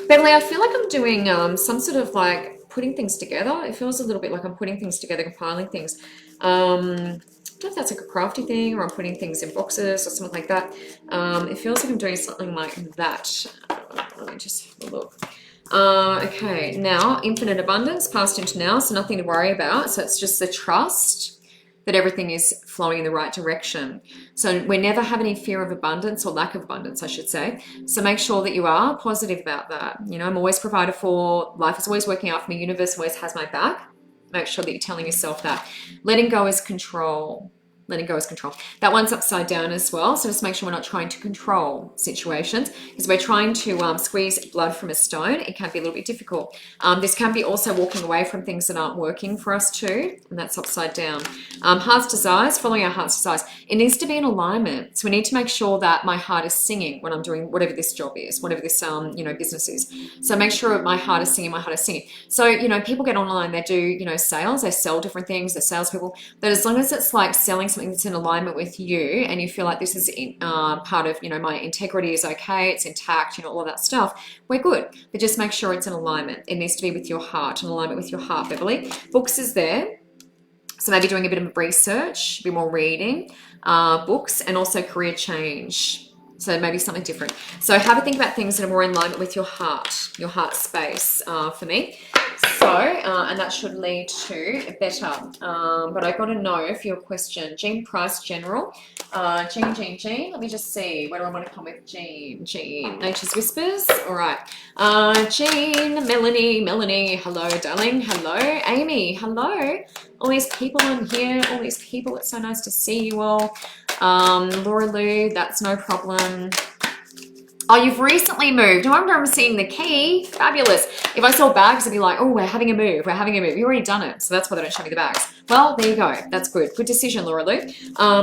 Beverly, I feel like I'm doing some sort of like putting things together. It feels a little bit like I'm putting things together, compiling things. I don't know if that's like a crafty thing or I'm putting things in boxes or something like that. It feels like I'm doing something like that. Let me just have a look. Okay, now infinite abundance, past into now, so nothing to worry about. So it's just the trust that everything is flowing in the right direction. So we never have any fear of abundance or lack of abundance, I should say. So make sure that you are positive about that. I'm always provided for. Life is always working out for me. Universe always has my back. Make sure that you're telling yourself that. Letting go is control. Letting go is control. That one's upside down as well. So just make sure we're not trying to control situations, because we're trying to squeeze blood from a stone. It can be a little bit difficult. This can be also walking away from things that aren't working for us too. And that's upside down. Heart's desires, following our heart's desires. It needs to be in alignment. So we need to make sure that my heart is singing when I'm doing whatever this job is, whatever this, business is. So make sure my heart is singing, my heart is singing. So, people get online, they do, sales, they sell different things, they're salespeople. But as long as it's like selling something that's in alignment with you and you feel like this is part of, my integrity is okay, it's intact, all of that stuff, we're good. But just make sure it's in alignment. It needs to be with your heart, in alignment with your heart, Beverly. Books is there. So maybe doing a bit of research, a bit more reading, books, and also career change. So maybe something different. So have a think about things that are more in alignment with your heart space for me. So, and that should lead to better. But I got to know for your question, Jean Price General. Jean. Let me just see. Where do I want to come with Jean? Nature's Whispers. All right. Jean, Melanie. Hello, darling. Hello, Amy. Hello. All these people in here. All these people. It's so nice to see you all. Laura Lou, that's no problem. Oh, you've recently moved. No wonder I'm seeing the key. Fabulous. If I saw bags, I'd be like, oh, we're having a move. You've already done it. So that's why they don't show me the bags. Well, there you go. That's good. Good decision, Laura Lou.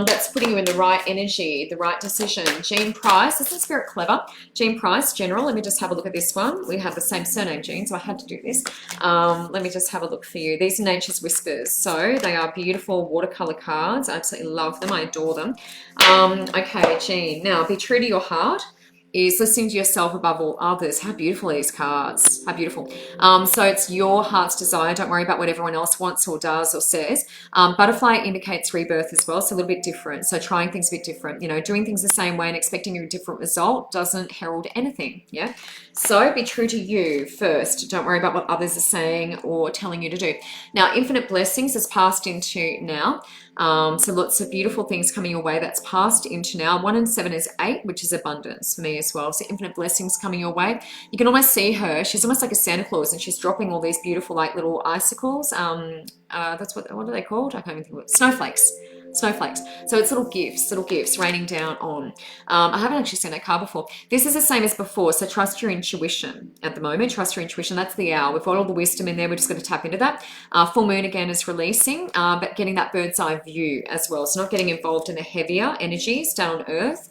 That's putting you in the right energy, the right decision. Jean Price. Isn't Spirit clever? Jean Price, General. Let me just have a look at this one. We have the same surname, Jean, so I had to do this. Let me just have a look for you. These are Nature's Whispers. So they are beautiful watercolor cards. I absolutely love them. I adore them. Okay, Jean. Now, be true to your heart. Is listening to yourself above all others. How beautiful are these cards. How beautiful. So it's your heart's desire. Don't worry about what everyone else wants or does or says. Butterfly indicates rebirth as well, so a little bit different. So trying things a bit different. You know, doing things the same way and expecting a different result doesn't herald anything. Yeah. So be true to you first. Don't worry about what others are saying or telling you to do. Now, infinite blessings is passed into now. So lots of beautiful things coming your way. That's passed into now. 1 and 7 is 8, which is abundance for me as well. So infinite blessings coming your way. You can almost see her. She's almost like a Santa Claus, and she's dropping all these beautiful like little icicles. That's what are they called? I can't even think of it. Snowflakes. So it's little gifts raining down on. I haven't actually seen that card before. This is the same as before. So trust your intuition at the moment. Trust your intuition. That's the hour. We've got all the wisdom in there. We're just going to tap into that. Full moon again is releasing, but getting that bird's eye view as well. So not getting involved in the heavier energies down on earth.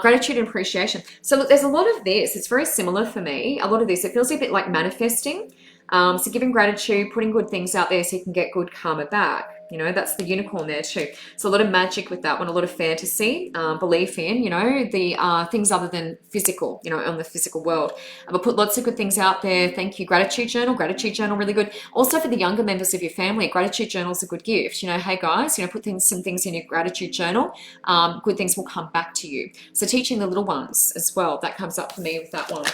Gratitude and appreciation. So look, there's a lot of this. It's very similar for me. A lot of this, it feels a bit like manifesting. So giving gratitude, putting good things out there so you can get good karma back. You know, that's the unicorn there too. So a lot of magic with that one, a lot of fantasy, belief in, you know, the things other than physical, you know, on the physical world. But put lots of good things out there. Thank you. Gratitude journal, really good. Also for the younger members of your family, gratitude journal is a good gift. You know, hey guys, you know, put some things in your gratitude journal. Good things will come back to you. So teaching the little ones as well, that comes up for me with that one.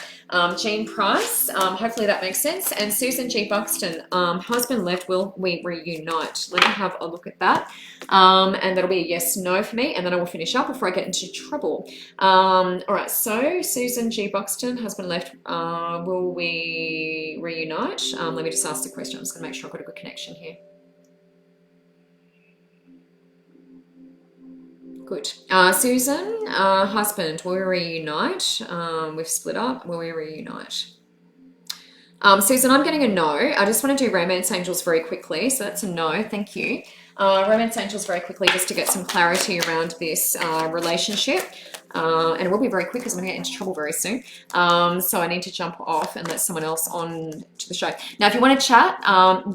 Jean Price, hopefully that makes sense. And Susan G. Buxton, husband left, will we reunite? Let me have a look at that. And that'll be a yes, no for me. And then I will finish up before I get into trouble. All right, so Susan G. Buxton, husband left, will we reunite? Let me just ask the question. I'm just gonna make sure I've got a good connection here. Good. Susan, husband, will we reunite? We've split up. Will we reunite? Susan, I'm getting a no. I just want to do Romance Angels very quickly. So that's a no. Thank you. Romance Angels very quickly just to get some clarity around this relationship. And it will be very quick because I'm going to get into trouble very soon. So I need to jump off and let someone else on to the show. Now, if you want to chat,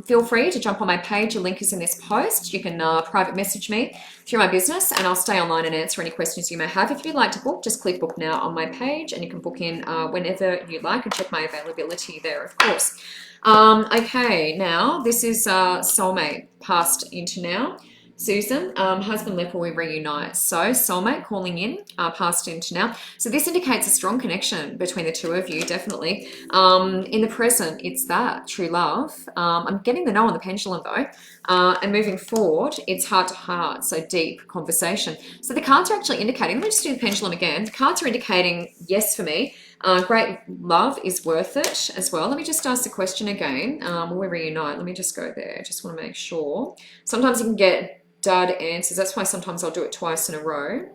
feel free to jump on my page. The link is in this post. You can private message me through my business and I'll stay online and answer any questions you may have. If you'd like to book, just click book now on my page and you can book in whenever you like and check my availability there, of course. Okay, now this is soulmate passed into now. Susan, husband left, will we reunite? So soulmate calling in, passed into now. So this indicates a strong connection between the two of you, definitely. In the present, it's that true love. I'm getting the no on the pendulum though. And moving forward, it's heart to heart, so deep conversation. So the cards are actually indicating, let me just do the pendulum again. The cards are indicating yes for me. Great love is worth it as well. Let me just ask the question again. Will we reunite? Let me just go there. I just want to make sure. Sometimes you can get dud answers. That's why sometimes I'll do it twice in a row.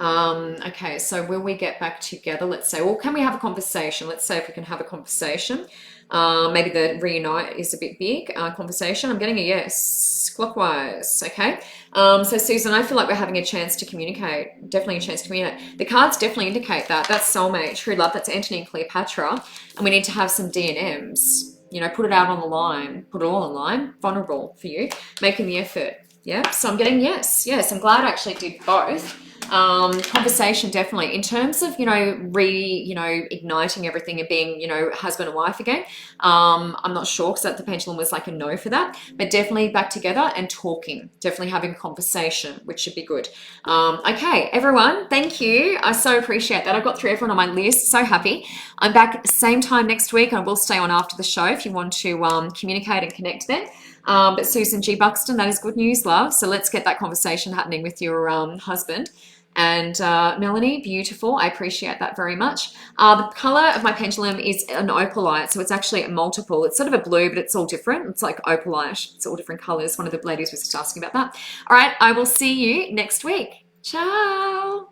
Okay, so will we get back together? Let's say, well, can we have a conversation? Let's say if we can have a conversation. Maybe the reunite is a bit big conversation. I'm getting a yes, clockwise, okay? So Susan, I feel like we're having a chance to communicate, definitely a chance to communicate. The cards definitely indicate that. That's soulmate, true love, that's Antony and Cleopatra, and we need to have some D&Ms. You know, put it out on the line, put it all on the line, vulnerable for you, making the effort, yeah? So I'm getting yes, I'm glad I actually did both. Conversation, definitely. In terms of, igniting everything and being, husband and wife again, I'm not sure because the pendulum was like a no for that, but definitely back together and talking, definitely having conversation, which should be good. Okay, everyone, thank you. I so appreciate that. I got through everyone on my list. So happy. I'm back same time next week. I will stay on after the show if you want to communicate and connect then. But Susan G. Buxton, that is good news, love. So let's get that conversation happening with your husband. And Melanie, beautiful. I appreciate that very much. The color of my pendulum is an opalite, so it's actually a multiple. It's sort of a blue, but it's all different. It's like opalite. It's all different colors. One of the ladies was just asking about that. All right, I will see you next week. Ciao.